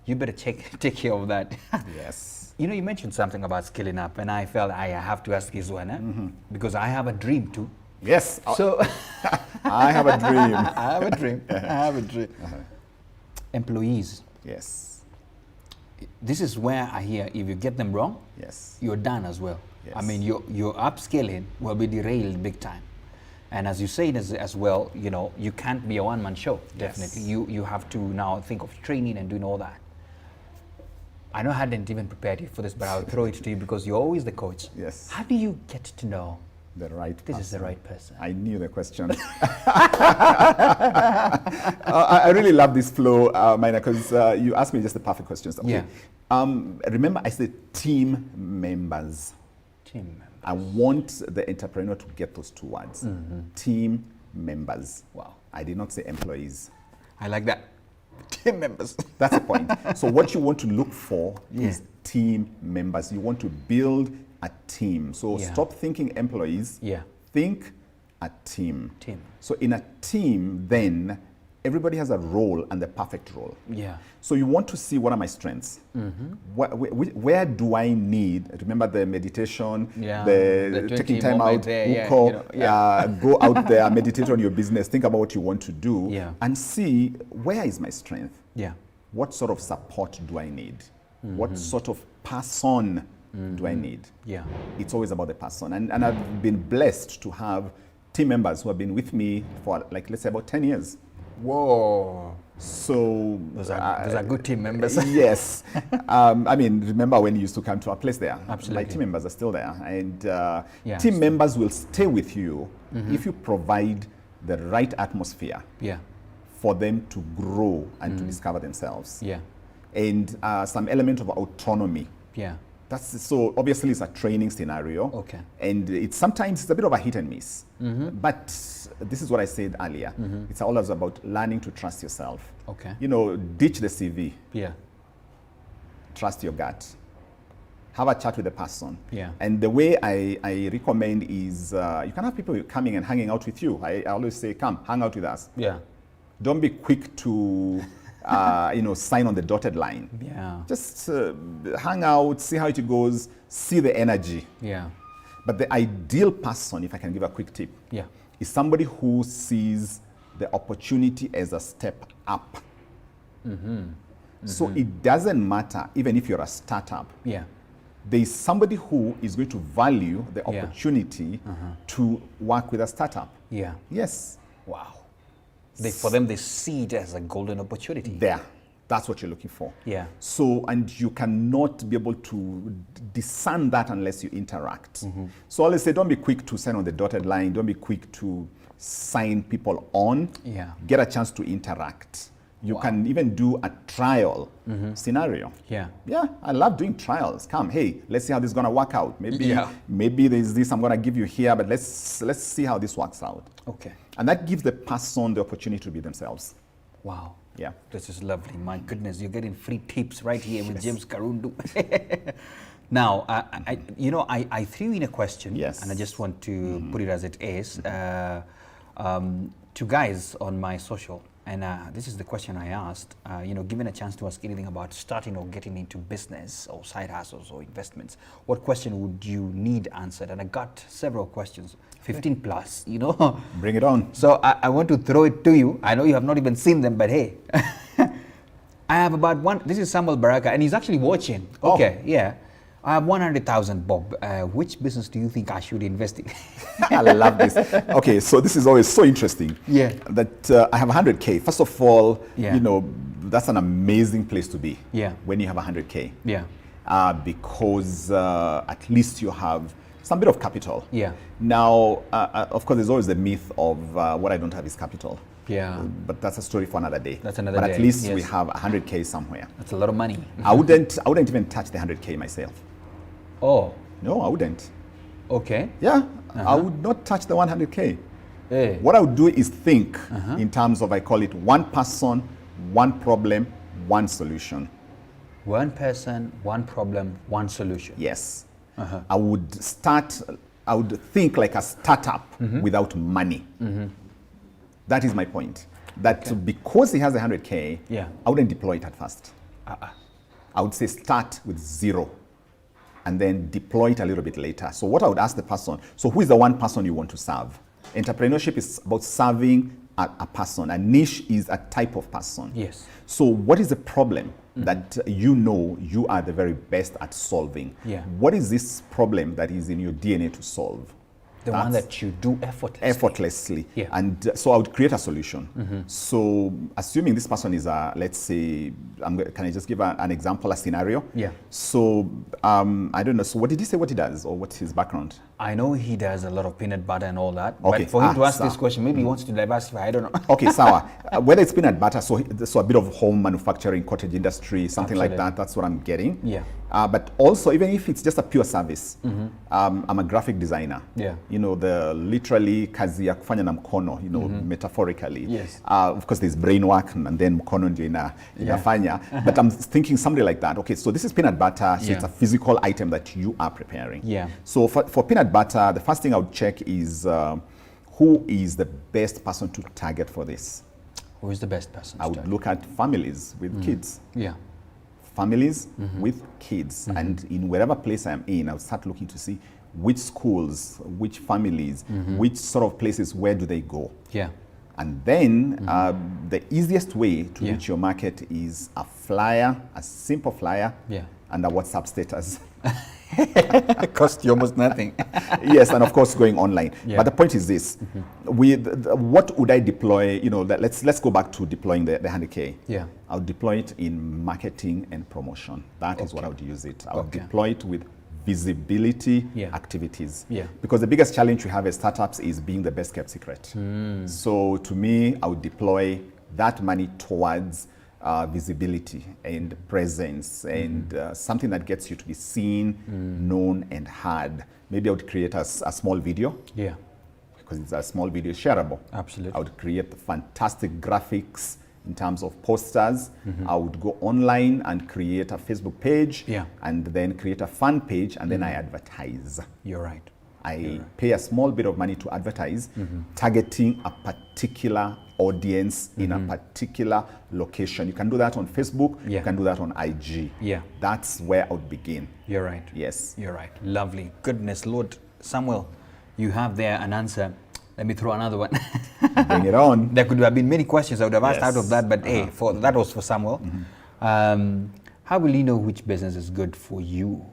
You better take care of that. Yes. You mentioned something about skilling up, and I felt I have to ask this one, because I have a dream too. Yes. So I have a dream. I have a dream. I have a dream. Employees. Yes. This is where I hear if you get them wrong, Yes. you're done as well. Yes. I mean, your upscaling will be derailed big time. And as you say as well, you can't be a one-man show. Definitely, you have to now think of training and doing all that. I know I hadn't even prepared you for this, but I'll throw it to you because you're always the coach. Yes. How do you get to know The right this person. is the right person? I knew the question. I really love this flow, Mina, because you asked me just the perfect questions. Okay. Yeah. Remember, I said team members. Team members. I want the entrepreneur to get those two words. Team members. Wow. I did not say employees. I like that. Team members. That's the point. So what you want to look for is team members. You want to build a team. So stop thinking employees. Yeah. Think a team. Team. So in a team, then everybody has a role and the perfect role. Yeah. So you want to see what are my strengths. Where do I need? Remember the meditation, the 20 taking time moment out, there, go out there, meditate on your business, think about what you want to do, and see where is my strength. Yeah. What sort of support do I need? What sort of person do I need? Yeah. It's always about the person. And I've been blessed to have team members who have been with me for, like, let's say about 10 years. Whoa. So Those are good team members. Yes. I mean, remember when you used to come to our place there? Absolutely. My team members are still there. And Yeah. team members will stay with you if you provide the right atmosphere Yeah. for them to grow and to discover themselves. Yeah. And some element of autonomy. Yeah. So obviously it's a training scenario. Okay. And it's a bit of a hit and miss. But this is what I said earlier. It's always about learning to trust yourself. Okay. Ditch the CV. Yeah. Trust your gut. Have a chat with the person. Yeah. And the way I recommend is you can have people coming and hanging out with you. I always say, come, hang out with us. Yeah. Don't be quick to sign on the dotted line. Yeah. Just hang out, see how it goes, see the energy. Yeah. But the ideal person, if I can give a quick tip, Yeah. is somebody who sees the opportunity as a step up. So it doesn't matter, even if you're a startup, Yeah. there is somebody who is going to value the Yeah. opportunity to work with a startup. Yeah. Yes, Wow. For them, they see it as a golden opportunity. there. That's what you're looking for. Yeah. So, and you cannot be able to discern that unless you interact. So I always say, don't be quick to sign on the dotted line. Don't be quick to sign people on. Yeah. Get a chance to interact. You can even do a trial scenario. Yeah. Yeah, I love doing trials. Come, hey, let's see how this is going to work out. Maybe there's this I'm going to give you here, but let's see how this works out. Okay. And that gives the person the opportunity to be themselves. Wow. Yeah. This is lovely. My goodness, you're getting free tips right here with James Karundu. Now, I threw in a question, and I just want to put it as it is, to guys on my social. And this is the question I asked, given a chance to ask anything about starting or getting into business or side hustles or investments, what question would you need answered? And I got several questions, 15 plus, Bring it on. So I want to throw it to you. I know you have not even seen them, but hey. I have about this is Samuel Baraka, and he's actually watching. Okay, yeah. I have 100,000, Bob. Which business do you think I should invest in? I love this. Okay, so this is always so interesting. Yeah. That I have 100K. First of all, that's an amazing place to be. Yeah. When you have 100K. Yeah. Because at least you have some bit of capital. Yeah. Now, of course, there's always the myth of what I don't have is capital. Yeah. But that's a story for another day. That's another day. But at least we have 100K somewhere. That's a lot of money. I wouldn't even touch the 100K myself. Oh. No, I wouldn't. Okay. Yeah, I would not touch the 100K. Hey. What I would do is think in terms of, I call it one person, one problem, one solution. One person, one problem, one solution. Yes. I would think like a startup without money. That is my point. That because he has 100K, I wouldn't deploy it at first. I would say start with 0 and then deploy it a little bit later. So what I would ask the person, so who is the one person you want to serve? Entrepreneurship is about serving a person. A niche is a type of person. Yes. So what is the problem that you are the very best at solving? Yeah. What is this problem that is in your DNA to solve? The one that you do effortlessly. Yeah. And so I would create a solution. So assuming this person is let's say, can I just give an example, a scenario? Yeah. So I don't know. So what did he say what he does or what's his background? I know he does a lot of peanut butter and all that. Okay. But for him to ask this question, maybe he wants to diversify. I don't know. Okay, Sawa. Whether it's peanut butter, so a bit of home manufacturing, cottage industry, something like that. That's what I'm getting. Yeah. But also, even if it's just a pure service, I'm a graphic designer. Yeah. The literally kazi ya kufanya na mkono, metaphorically. Yes. Of course, there's brain work and then mkono ndio inafanya. But I'm thinking somebody like that. Okay, so this is peanut butter, so it's a physical item that you are preparing. Yeah. So for peanut butter, the first thing I would check is who is the best person to target for this? Who is the best person? I would look at families with kids. Yeah. Families with kids. And in wherever place I'm in, I would start looking to see which schools, which families, which sort of places, where do they go? Yeah. And then the easiest way to reach your market is a flyer, a simple flyer, and a WhatsApp status. It costs you almost nothing. Yes, and of course going online. But the point is this: what would I deploy? Let's go back to deploying the 100K. Yeah, I would deploy it in marketing and promotion. That is what I would use it. I would deploy it with visibility activities. Yeah. Because the biggest challenge we have as startups is being the best kept secret. So to me, I would deploy that money towards visibility and presence and something that gets you to be seen, known, and heard. Maybe I would create a small video. Yeah. Because it's a small video, shareable. Absolutely. I would create fantastic graphics in terms of posters. I would go online and create a Facebook page and then create a fan page and then I advertise. You're right. I pay a small bit of money to advertise, targeting a particular audience in a particular location. You can do that on Facebook, you can do that on IG. Yeah. That's where I would begin. You're right. Yes. You're right. Lovely. Goodness, Lord. Samuel, you have there an answer. Let me throw another one. Bring it on. There could have been many questions I would have asked out of that, but hey, that was for Samuel. How will you know which business is good for you?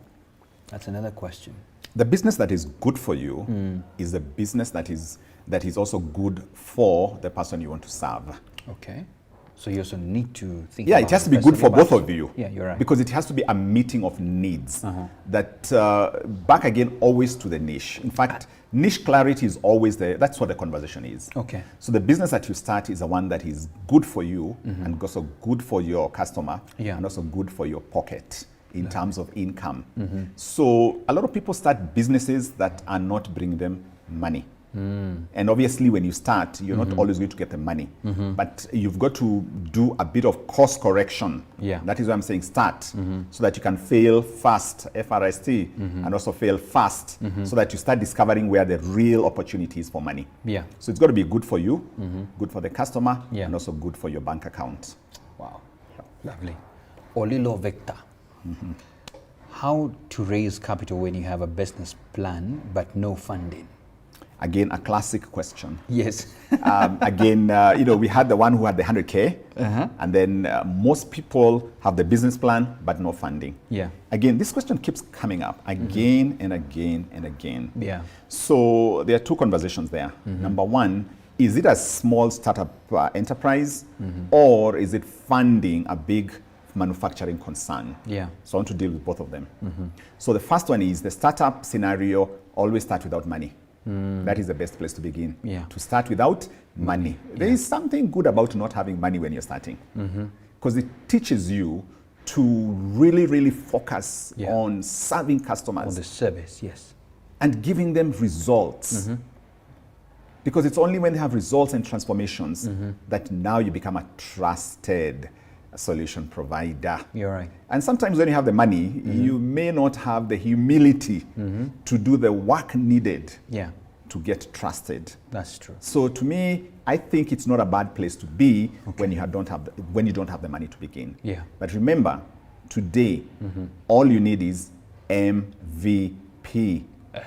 That's another question. The business that is good for you is the business that is also good for the person you want to serve. Okay. So you also need to think. Yeah, about it has to the be good person for you're both about of you. Yeah, you're right. Because it has to be a meeting of needs. That back again, always to the niche. In fact, niche clarity is always there. That's what the conversation is. Okay. So the business that you start is the one that is good for you and also good for your customer and also good for your pocket in terms of income. So a lot of people start businesses that are not bringing them money. And obviously when you start, you're not always going to get the money, but you've got to do a bit of course correction. Yeah. That is why I'm saying start, so that you can fail fast, FRST, and also fail fast, so that you start discovering where the real opportunity is for money. Yeah. So it's got to be good for you, good for the customer, Yeah. and also good for your bank account. Wow. Lovely. Olilo Victor. How to raise capital when you have a business plan but no funding? Again, a classic question. Yes. Again, we had the one who had the 100K, and then most people have the business plan but no funding. Yeah. Again, this question keeps coming up again and again and again. Yeah. So there are two conversations there. Number one, is it a small startup enterprise, or is it funding a big manufacturing concern? Yeah. So I want to deal with both of them. So the first one is the startup scenario always starts without money. That is the best place to begin. Yeah. To start without money. There is something good about not having money when you're starting, because it teaches you to really, really focus on serving customers. On the service, yes. And giving them results. Because it's only when they have results and transformations that now you become a trusted solution provider. You're right. And sometimes when you have the money, you may not have the humility to do the work needed to get trusted. That's true. So to me, I think it's not a bad place to be when you don't have the money to begin. Yeah. But remember, today, all you need is MVP,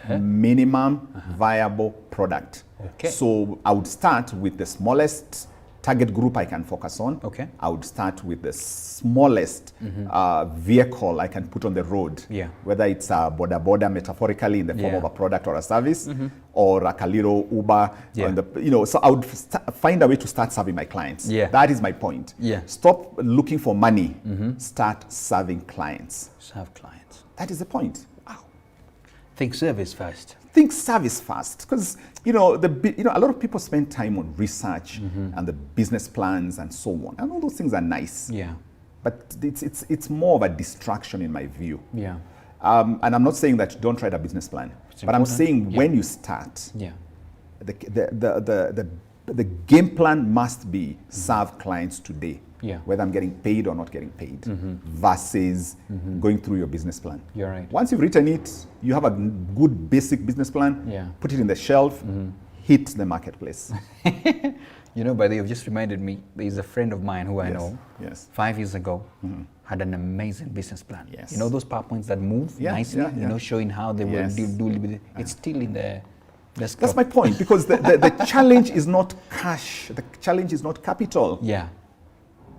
minimum viable product. Okay. So I would start with the smallest target group I can focus on. Okay. I would start with the smallest vehicle I can put on the road. Yeah. Whether it's a boda metaphorically in the form of a product or a service, or like a little Uber. Yeah. So I would find a way to start serving my clients. Yeah. That is my point. Yeah. Stop looking for money. Start serving clients. Serve clients. That is the point. Wow. Think service first. Think service first, because a lot of people spend time on research and the business plans and so on, and all those things are nice. Yeah. But it's more of a distraction in my view. Yeah. And I'm not saying that you don't write a business plan, but I'm saying when you start, the game plan must be serve clients today. Yeah. Whether I'm getting paid or not getting paid, versus going through your business plan. You're right. Once you've written it, you have a good basic business plan, put it in the shelf, hit the marketplace. By the way, you've just reminded me, there's a friend of mine who I know, 5 years ago, had an amazing business plan. Yes. You know those PowerPoints that move nicely, showing how they will do with it. It's still in the desktop. That's my point, because the challenge is not cash, the challenge is not capital. Yeah.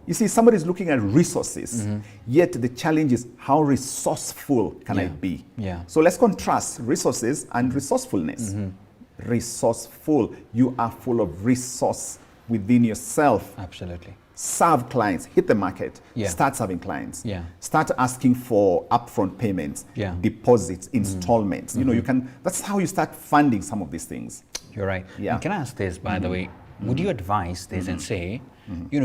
You see, somebody is looking at resources, yet the challenge is how resourceful can I be? Yeah. So let's contrast resources and resourcefulness. Resourceful, you are full of resource within yourself. Absolutely. Serve clients, hit the market, start serving clients, start asking for upfront payments, deposits, installments. That's how you start funding some of these things. You're right. Yeah. And can I ask this, by the way, would you advise this and say,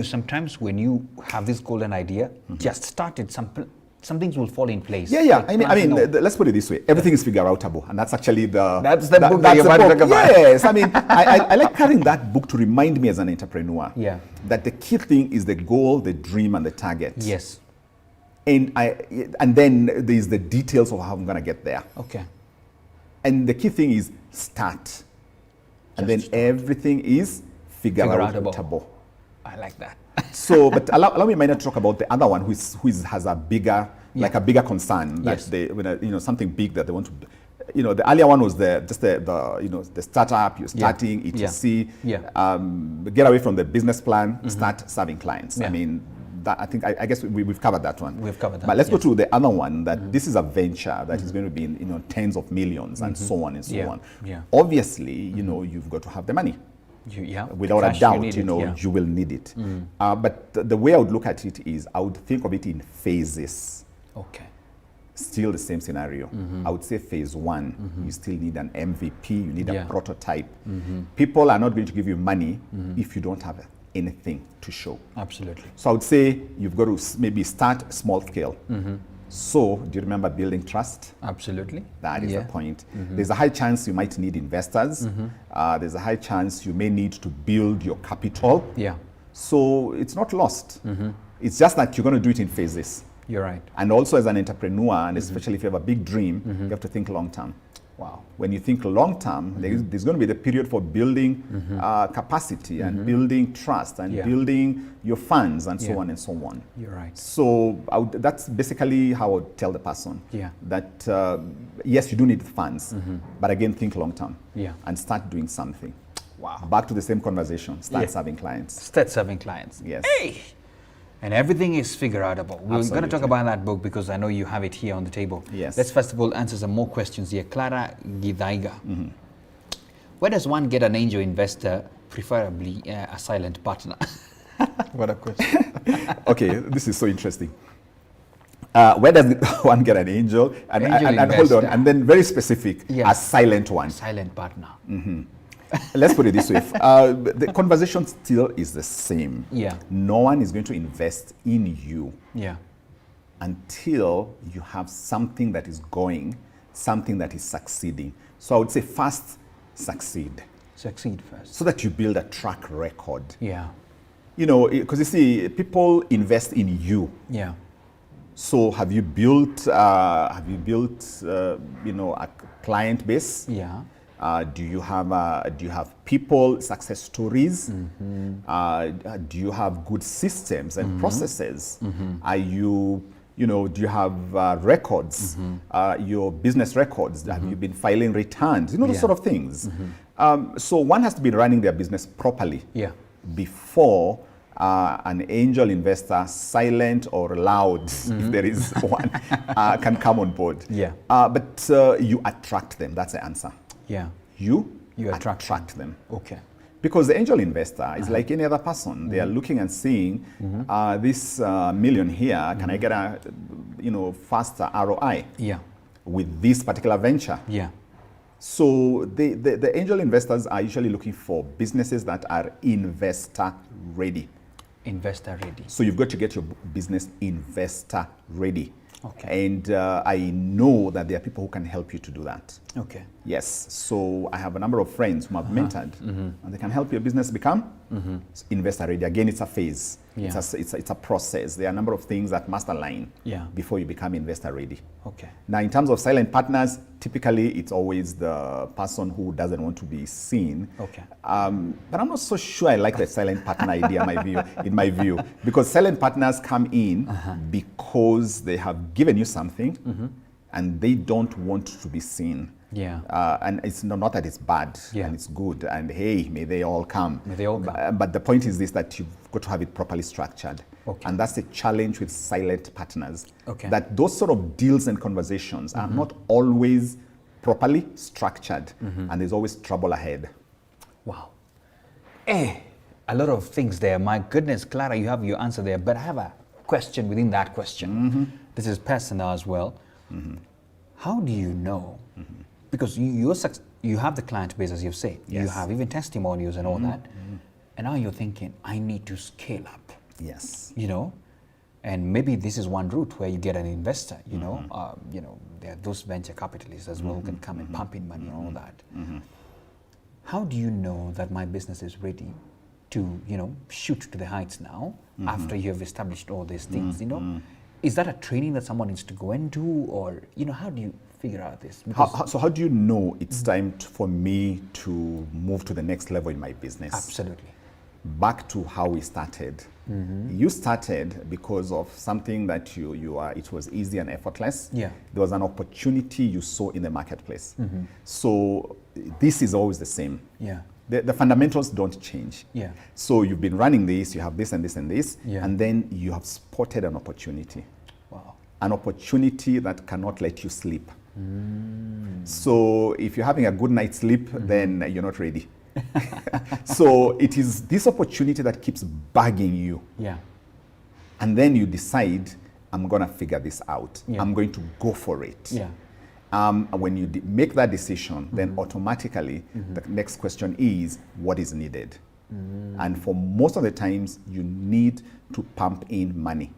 sometimes when you have this golden idea, just start it, some things will fall in place. Yeah. Like, let's put it this way. Everything is figure-outable, and that's actually that's the book that you're about to talk about. Yes, I like carrying that book to remind me as an entrepreneur that the key thing is the goal, the dream, and the target. Yes. And then there's the details of how I'm going to get there. Okay. And the key thing is start. And then everything is figure-outable. I like that. So, but allow me to talk about the other one who has a bigger, like a bigger concern that something big that they want to. The earlier one was the startup, you're starting, etc. Get away from the business plan, start serving clients. Yeah. I guess we've covered that one. We've covered that. But let's go to the other one, that this is a venture that is going to be in tens of millions and so on and so on. Yeah. Obviously, you've got to have the money. Without a doubt, you will need it. But the way I would look at it is I would think of it in phases. Okay. Still the same scenario. I would say phase one, you still need an MVP, you need a prototype. People are not going to give you money if you don't have anything to show. Absolutely. So I would say you've got to maybe start small scale. So do you remember building trust? Absolutely. That is the point. There's a high chance you might need investors. There's a high chance you may need to build your capital. Yeah. So it's not lost. It's just that you're going to do it in phases. You're right. And also as an entrepreneur, and especially if you have a big dream, you have to think long term. Wow. When you think long term, there's going to be the period for building capacity and building trust and building your funds and so on and so on. You're right. So that's basically how I would tell the person that yes, you do need funds, but again, think long term and start doing something. Wow. Back to the same conversation, start serving clients. Start serving clients. Yes. Hey! And everything is figure outable. We're going to talk about that book because I know you have it here on the table. Yes. Let's first of all answer some more questions here. Clara Gidaiga. Where does one get an angel investor, preferably a silent partner? What a question. Okay, this is so interesting. Where does one get an angel? And hold on, and then very specific, a silent one. Silent partner. Let's put it this way. The conversation still is the same. Yeah. No one is going to invest in you until you have something that is going, something that is succeeding. So I would say first, succeed. Succeed first. So that you build a track record. Yeah. Because you see, people invest in you. Yeah. So have you built a client base? Yeah. Do you have people, success stories? Do you have good systems and processes? Are do you have records, your business records? Have you been filing returns? Those sort of things. So one has to be running their business properly before an angel investor, silent or loud, if there is one, can come on board. But you attract them. That's the answer. Yeah. You attract them. Okay. Because the angel investor is like any other person. They are looking and seeing this million here, can I get a faster ROI with this particular venture? Yeah. So the angel investors are usually looking for businesses that are investor ready. Investor ready. So you've got to get your business investor ready. Okay. And I know that there are people who can help you to do that. Okay. Yes. So I have a number of friends whom I've mentored, and they can help your business become investor ready. Again, it's a phase. Yeah. It's a process. There are a number of things that must align before you become investor ready. Okay. Now, in terms of silent partners, typically it's always the person who doesn't want to be seen. Okay. But I'm not so sure I like the silent partner idea in my view, because silent partners come in because they have given you something and they don't want to be seen. Yeah. And it's not that it's bad and it's good and hey, may they all come. May they all come. But the point is this, that you've got to have it properly structured. Okay. And that's the challenge with silent partners. Okay. That those sort of deals and conversations are not always properly structured and there's always trouble ahead. Wow. A lot of things there. My goodness, Clara, you have your answer there. But I have a question within that question. This is personal as well. How do you know? Because you have the client base, as you've said. Yes. You have even testimonials and all that. And now you're thinking, I need to scale up. Yes. And maybe this is one route where you get an investor, there are those venture capitalists as well who can come and pump in money and all that. How do you know that my business is ready to, shoot to the heights now after you have established all these things, Is that a training that someone needs to go into, or, how do you figure out this? So how do you know it's time for me to move to the next level in my business? Absolutely. Back to how we started. You started because of something that it was easy and effortless. Yeah. There was an opportunity you saw in the marketplace. So this is always the same. Yeah. The fundamentals don't change. Yeah. So you've been running this, you have this and this and this, Yeah. and then you have spotted an opportunity. Wow. An opportunity that cannot let you sleep. So if you're having a good night's sleep, then you're not ready. So it is this opportunity that keeps bugging you. Yeah. And then you decide, I'm going to figure this out. Yeah. I'm going to go for it. Yeah. When you make that decision, then automatically the next question is, what is needed? And for most of the times, you need to pump in money.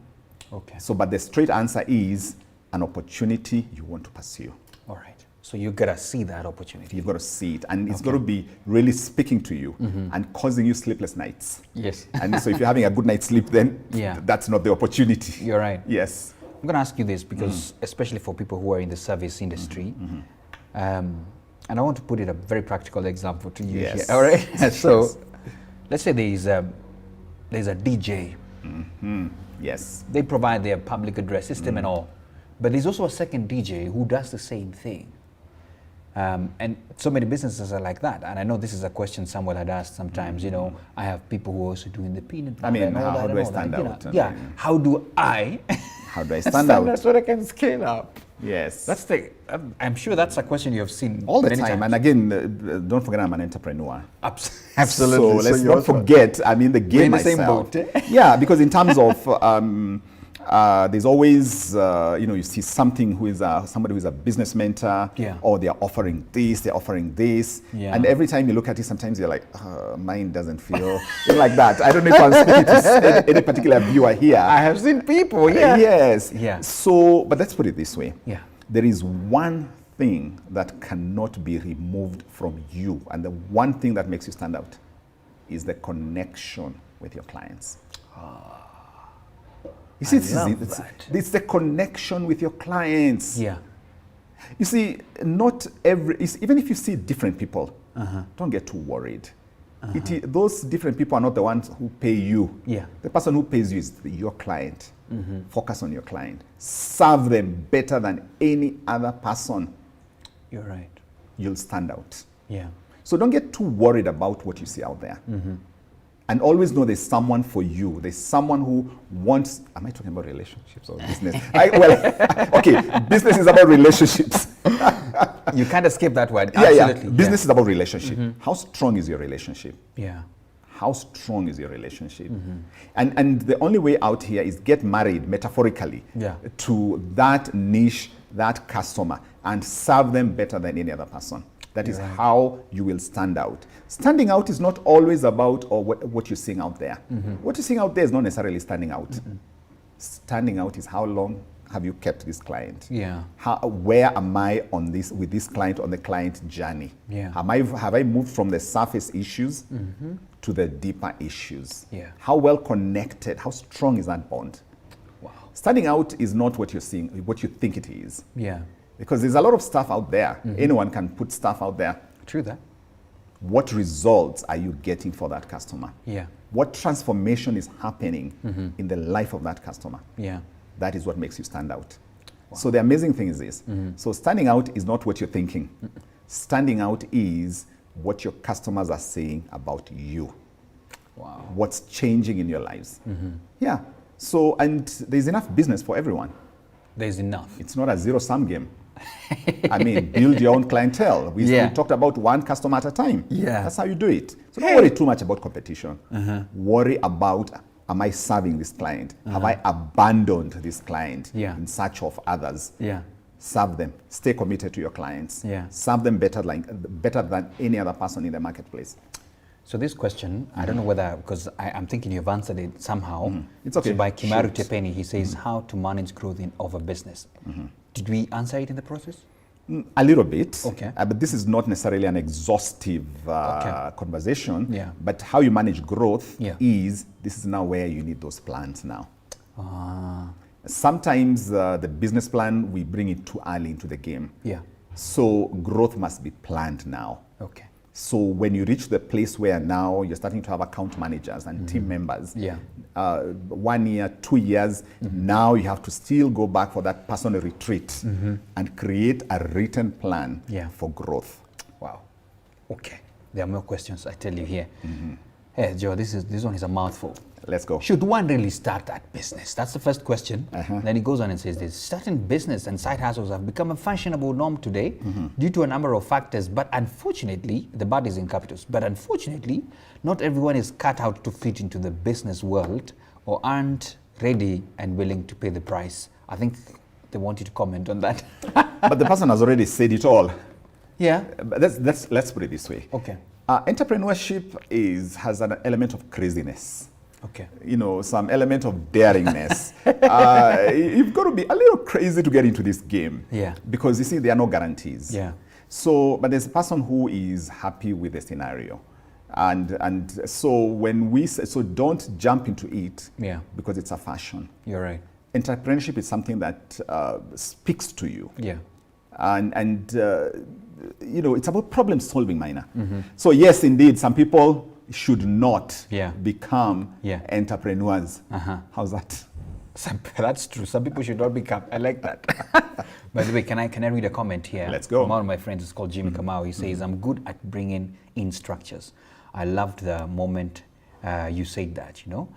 Okay. So, but the straight answer is an opportunity you want to pursue. All right. So you gotta see that opportunity. You've got to see it, and it's got to be really speaking to you and causing you sleepless nights. Yes. And so if you're having a good night's sleep, then that's not the opportunity. You're right. Yes. I'm going to ask you this because, especially for people who are in the service industry, and I want to put it a very practical example to you here. All right. So, let's say there's a DJ. Yes. They provide their public address system and all, but there's also a second DJ who does the same thing. And so many businesses are like that. And I know this is a question someone had asked sometimes, you know, I have people who are also doing the peanut butter. I mean, and all how that do I and all stand that, out? you know? Yeah. How do I stand out? so that I can scale up? Yes. That's the. I'm sure that's a question you have seen all the many time. times. And again, don't forget I'm an entrepreneur. Absolutely. So let's not forget, I'm in the game We're in the myself. same boat, eh? Yeah, because in terms of there's always, you see something who is somebody who is a business mentor, or they're offering this, and every time you look at it, sometimes you're like, mine doesn't feel like that. I don't know if I'm speaking to any particular viewer here. I have seen people, yes. Yeah. So, but let's put it this way. Yeah. There is one thing that cannot be removed from you, and the one thing that makes you stand out is the connection with your clients. You see, it's the connection with your clients. Yeah. You see, not every, even if you see different people, don't get too worried. Those different people are not the ones who pay you. Yeah. The person who pays you is your client. Focus on your client. Serve them better than any other person. You're right. You'll stand out. Yeah. So don't get too worried about what you see out there. And always know there's someone for you. There's someone who wants, am I talking about relationships or business? Okay, business is about relationships. You can't escape that word. Yeah, Absolutely. Business is about relationship. How strong is your relationship? Yeah. How strong is your relationship? And the only way out here is get married, metaphorically, to that niche, that customer, and serve them better than any other person. That is how you will stand out. Standing out is not always about what you're seeing out there. What you're seeing out there is not necessarily standing out. Standing out is how long have you kept this client? Yeah. Where am I on this with this client on the client journey? Yeah. Have I moved from the surface issues to the deeper issues? Yeah. How well connected? How strong is that bond? Wow. Standing out is not what you're seeing, what you think it is. Yeah. Because there's a lot of stuff out there. Anyone can put stuff out there. True that. What results are you getting for that customer? Yeah. What transformation is happening in the life of that customer? Yeah. That is what makes you stand out. Wow. So the amazing thing is this. So standing out is not what you're thinking. Standing out is what your customers are saying about you. Wow. What's changing in your lives. Yeah. So, and there's enough business for everyone. There's enough. It's not a zero-sum game. I mean, build your own clientele. We talked about one customer at a time. Yeah. That's how you do it. So don't worry too much about competition. Worry about, am I serving this client? Have I abandoned this client in search of others? Yeah. Serve them. Stay committed to your clients. Yeah. Serve them better than any other person in the marketplace. So this question, I don't know whether, because I'm thinking you've answered it somehow. It's okay. So by Kimaru Tepeni, he says, how to manage growth of a business. Did we answer it in the process? A little bit. Okay. But this is not necessarily an exhaustive conversation. Yeah. But how you manage growth is, this is now where you need those plans now. Sometimes the business plan, we bring it too early into the game. Yeah. So growth must be planned now. Okay. So when you reach the place where now you're starting to have account managers and team members, 1 year, 2 years, now you have to still go back for that personal retreat and create a written plan for growth. Wow. Okay. There are more questions, I tell you here. Hey, Joe, this one is a mouthful. Let's go. Should one really start that business? That's the first question. Then he goes on and says this: starting business and side hustles have become a fashionable norm today due to a number of factors. But unfortunately, the bad is in capitals. But unfortunately, not everyone is cut out to fit into the business world or aren't ready and willing to pay the price. I think they want you to comment on that. But the person has already said it all. Yeah. But let's put it this way. Okay. Entrepreneurship has an element of craziness. Okay. You know, some element of daringness. You've got to be a little crazy to get into this game. Yeah. Because you see, there are no guarantees. Yeah. So, but there's a person who is happy with the scenario. And so when we say, so don't jump into it. Yeah. Because it's a fashion. You're right. Entrepreneurship is something that speaks to you. Yeah. And you know, it's about problem solving, Minor. So yes, indeed, some people should not become entrepreneurs. How's that? That's true. Some people should not become. I like that. By the way, can I read a comment here? Let's go. From one of my friends, it's called Jimmy Kamau. He says, I'm good at bringing in structures. I loved the moment you said that, you know.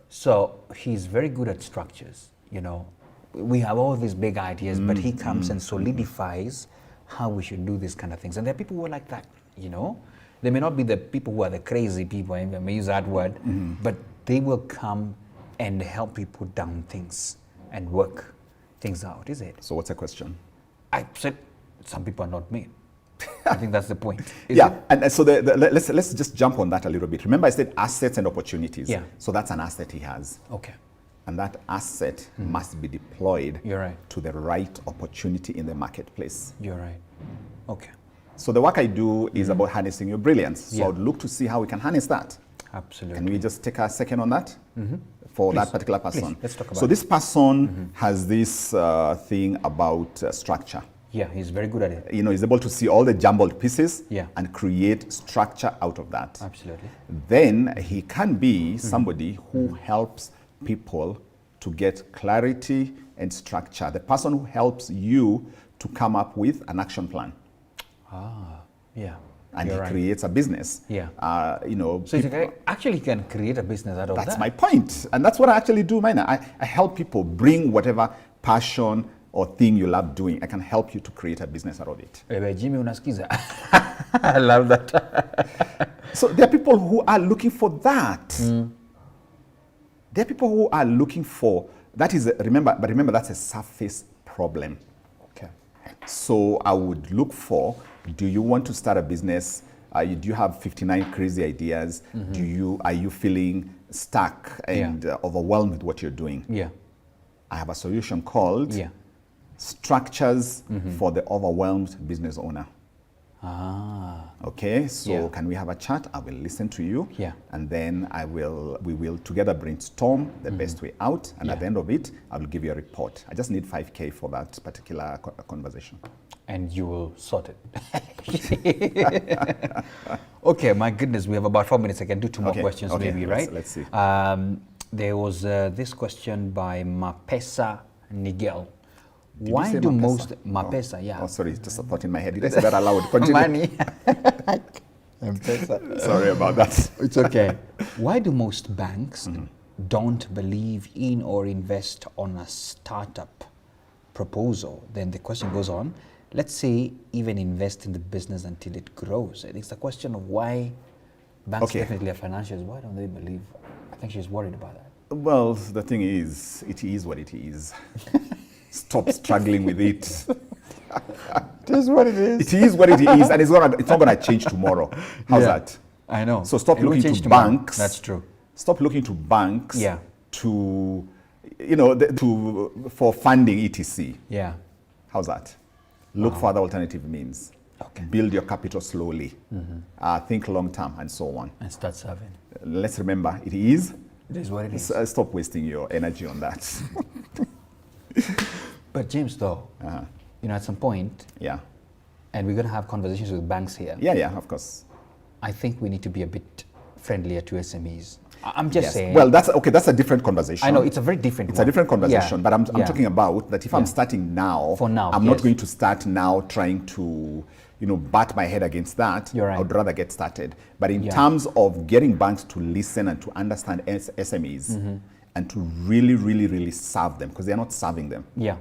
So he's very good at structures, you know. We have all these big ideas, but he comes and solidifies how we should do these kind of things. And there are people who are like that, you know. They may not be the people who are the crazy people, I may use that word, but they will come and help you put down things and work things out, is it? So what's the question? I said some people are not made. I think that's the point. And so let's just jump on that a little bit. Remember I said assets and opportunities. Yeah. So that's an asset he has. Okay. And that asset must be deployed You're right. to the right opportunity in the marketplace. You're right. Okay. So the work I do is about harnessing your brilliance. So I would look to see how we can harness that. Absolutely. Can we just take a second on that? For that particular person. Please, let's talk about so this person has this thing about structure. Yeah, he's very good at it. You know, he's able to see all the jumbled pieces Yeah. and create structure out of that. Absolutely. Then he can be somebody who helps people to get clarity and structure. The person who helps you to come up with an action plan. Yeah. And You're he right. creates a business. Yeah. You know, So you actually can create a business out of that. that's my point. And that's what I actually do, man. I help people bring whatever passion or thing you love doing. I can help you to create a business out of it. Jimmy unasikiza. I love that. So there are people who are looking for that. There are people who are looking for, that is, remember, that's a surface problem. Okay. So I would look for, do you want to start a business? Do you have 59 crazy ideas? Are you feeling stuck and overwhelmed with what you're doing? Yeah. I have a solution called Structures for the Overwhelmed Business Owner. Okay, so can we have a chat? I will listen to you. Yeah. And then we will together brainstorm the best way out. And at the end of it, I will give you a report. I just need 5K for that particular conversation. And you will sort it. Okay, my goodness, we have about 4 minutes. I can do two more questions maybe, right? Let's see. There was this question by Mapesa Nigel. Why say do Mapesa? most Mapesa? Yeah. Oh, sorry, just a thought in my head. Did I say that aloud? Continue. Money. Sorry about that. It's okay. Why do most banks don't believe in or invest on a startup proposal? Then the question goes on. Let's say even invest in the business until it grows. It's the question of why banks definitely have financials. Why don't they believe? I think she's worried about that. Well, the thing is, it is what it is. Stop struggling with it. It is what it is. It is what it is, and it's not going to change tomorroh. How's that? I know. So stop It won't looking change to tomorrow. banks. That's true. Stop looking to banks Yeah. to, you know, for funding etc. Yeah. How's that? Look for other alternative means. Okay. Build your capital slowly. Think long term and so on. And start serving. Let's remember, it is. It is what it is. Stop wasting your energy on that. But James, though, you know, at some point, Yeah. and we're going to have conversations with banks here, Yeah, of course. I think we need to be a bit friendlier to SMEs? I'm just saying. Well, that's a different conversation. I know, it's a very different It's a different conversation, but I'm talking about that if I'm Yeah. starting now, For now, I'm yes. not going to start now trying to, bat my head against that. You're right. I would rather get started. But in Yeah. terms of getting banks to listen and to understand SMEs and to really, really, really serve them, because they're not serving them. Yeah.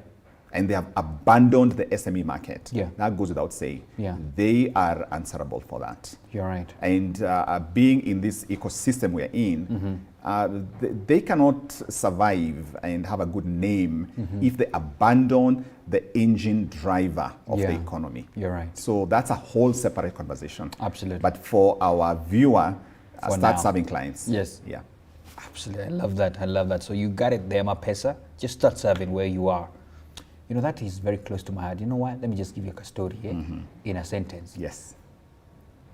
And they have abandoned the SME market. Yeah. That goes without saying. Yeah. They are answerable for that. You're right. And being in this ecosystem we're in, they cannot survive and have a good name if they abandon the engine driver of the Yeah. economy. You're right. So that's a whole separate conversation. Absolutely. But for our viewer, For start now. serving clients. Yes. Yeah. Absolutely. I love that. I love that. So you got it there, Mapesa. Just start serving where you are. You know, that is very close to my heart. You know what? Let me just give you a story here in a sentence. Yes.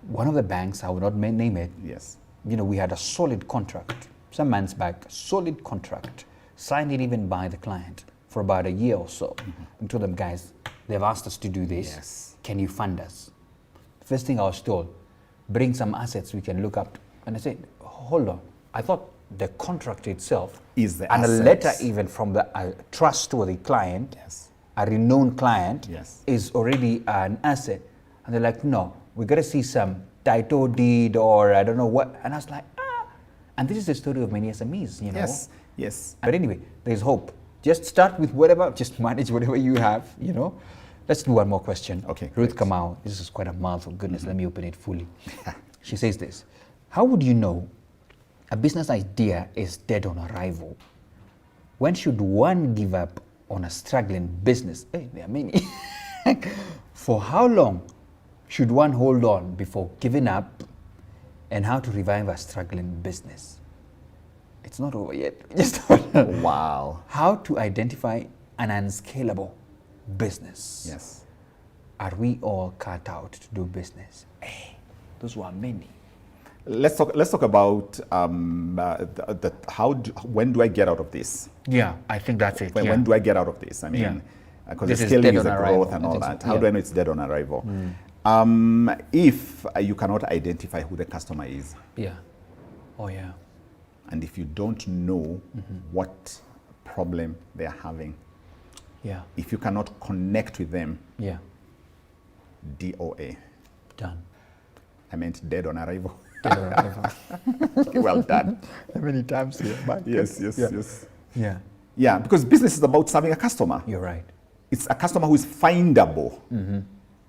One of the banks, I will not name it, Yes. you know, we had a solid contract some months back, a solid contract, signed it even by the client for about a year or so. And told them, guys, they've asked us to do this. Yes. Can you fund us? First thing I was told, bring some assets we can look up. And I said, hold on. I thought the contract itself Is the and assets. a letter even from the trustworthy client, Yes. a renowned client, Yes. is already an asset. And they're like, no, we got to see some title deed or I don't know what. And I was like, ah. And this is the story of many SMEs, you know. Yes. Yes. But anyway, there's hope. Just start with whatever, just manage whatever you have, you know. Let's do one more question. Okay, Ruth great. Kamau, this is quite a mouthful. Goodness, let me open it fully. She says this: how would you know a business idea is dead on arrival? When should one give up on a struggling business? Hey, there are many. For how long should one hold on before giving up, and how to revive a struggling business? It's not over yet. Just Wow. how to identify an unscalable business. Yes. Are we all cut out to do business? Hey, those were many. Let's talk about when do I get out of this? Yeah, I think that's it. When do I get out of this? I Yeah. mean, because This the is scaling dead is on a arrival. growth and I all think so, that. How yeah. do I know it's dead on arrival? If you cannot identify who the customer is, Yeah. Oh, yeah. and if you don't know what problem they are having, Yeah. if you cannot connect with them, Yeah. DOA. Done. I meant dead on arrival. Dead on arrival. Well done. How many times here? Yes, Yeah. yes. Yeah. Yeah, because business is about serving a customer. You're right. It's a customer who is findable.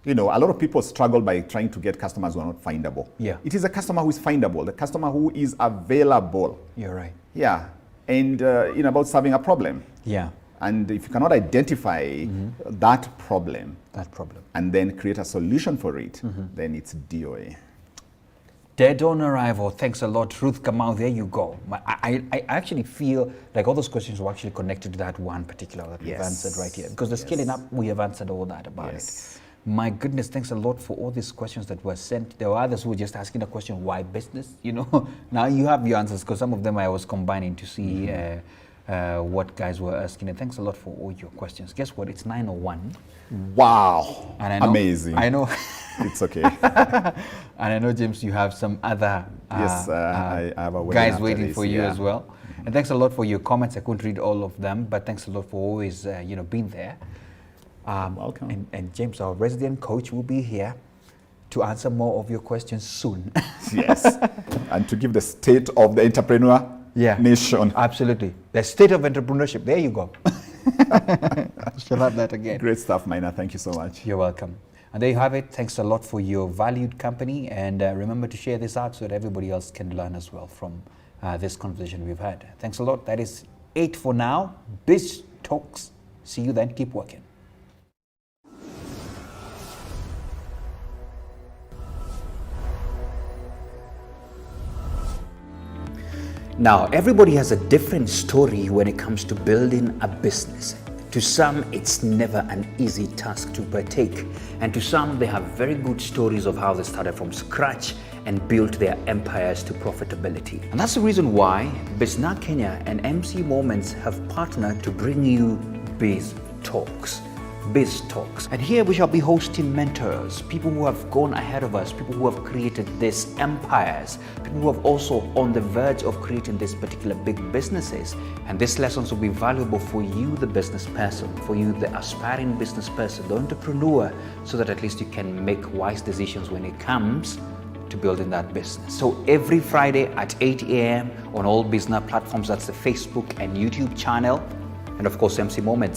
You know, a lot of people struggle by trying to get customers who are not findable. Yeah. It is a customer who is findable, the customer who is available. You're right. Yeah. And, about solving a problem. Yeah. And if you cannot identify that problem That problem. and then create a solution for it, then it's DOA. Dead on arrival. Thanks a lot, Ruth Kamau. There you go. I actually feel like all those questions were actually connected to that one particular that we've Yes. answered right here. Because the scaling up, we have answered all that about Yes. it. My goodness, thanks a lot for all these questions that were sent. There were others who were just asking the question, why business? You know, now you have your answers because some of them I was combining to see what guys were asking. And thanks a lot for all your questions. Guess what? It's 9:01. Wow. And I know, Amazing. I know. It's okay. And I know, James, you have some other Yes, I have a wedding guys after waiting this, for you yeah. as well. And thanks a lot for your comments. I couldn't read all of them, but thanks a lot for always, being there. Welcome. And James, our resident coach, will be here to answer more of your questions soon. Yes. And to give the state of the entrepreneur nation. Absolutely. The state of entrepreneurship. There you go. Shall have that again. Great stuff, Mina. Thank you so much. You're welcome. And there you have it. Thanks a lot for your valued company. And remember to share this out so that everybody else can learn as well from this conversation we've had. Thanks a lot. That is it for now. Biz Talks. See you then. Keep working. Now, everybody has a different story when it comes to building a business. To some, it's never an easy task to partake. And to some, they have very good stories of how they started from scratch and built their empires to profitability. And that's the reason why Bizna Kenya and MC Moments have partnered to bring you Biz Talks. Biz Talks. And here we shall be hosting mentors, people who have gone ahead of us, people who have created these empires, people who have also on the verge of creating these particular big businesses. And these lessons will be valuable for you, the business person, for you, the aspiring business person, the entrepreneur, so that at least you can make wise decisions when it comes to building that business. So every Friday at 8 a.m. on all business platforms, that's the Facebook and YouTube channel, and of course MC Moments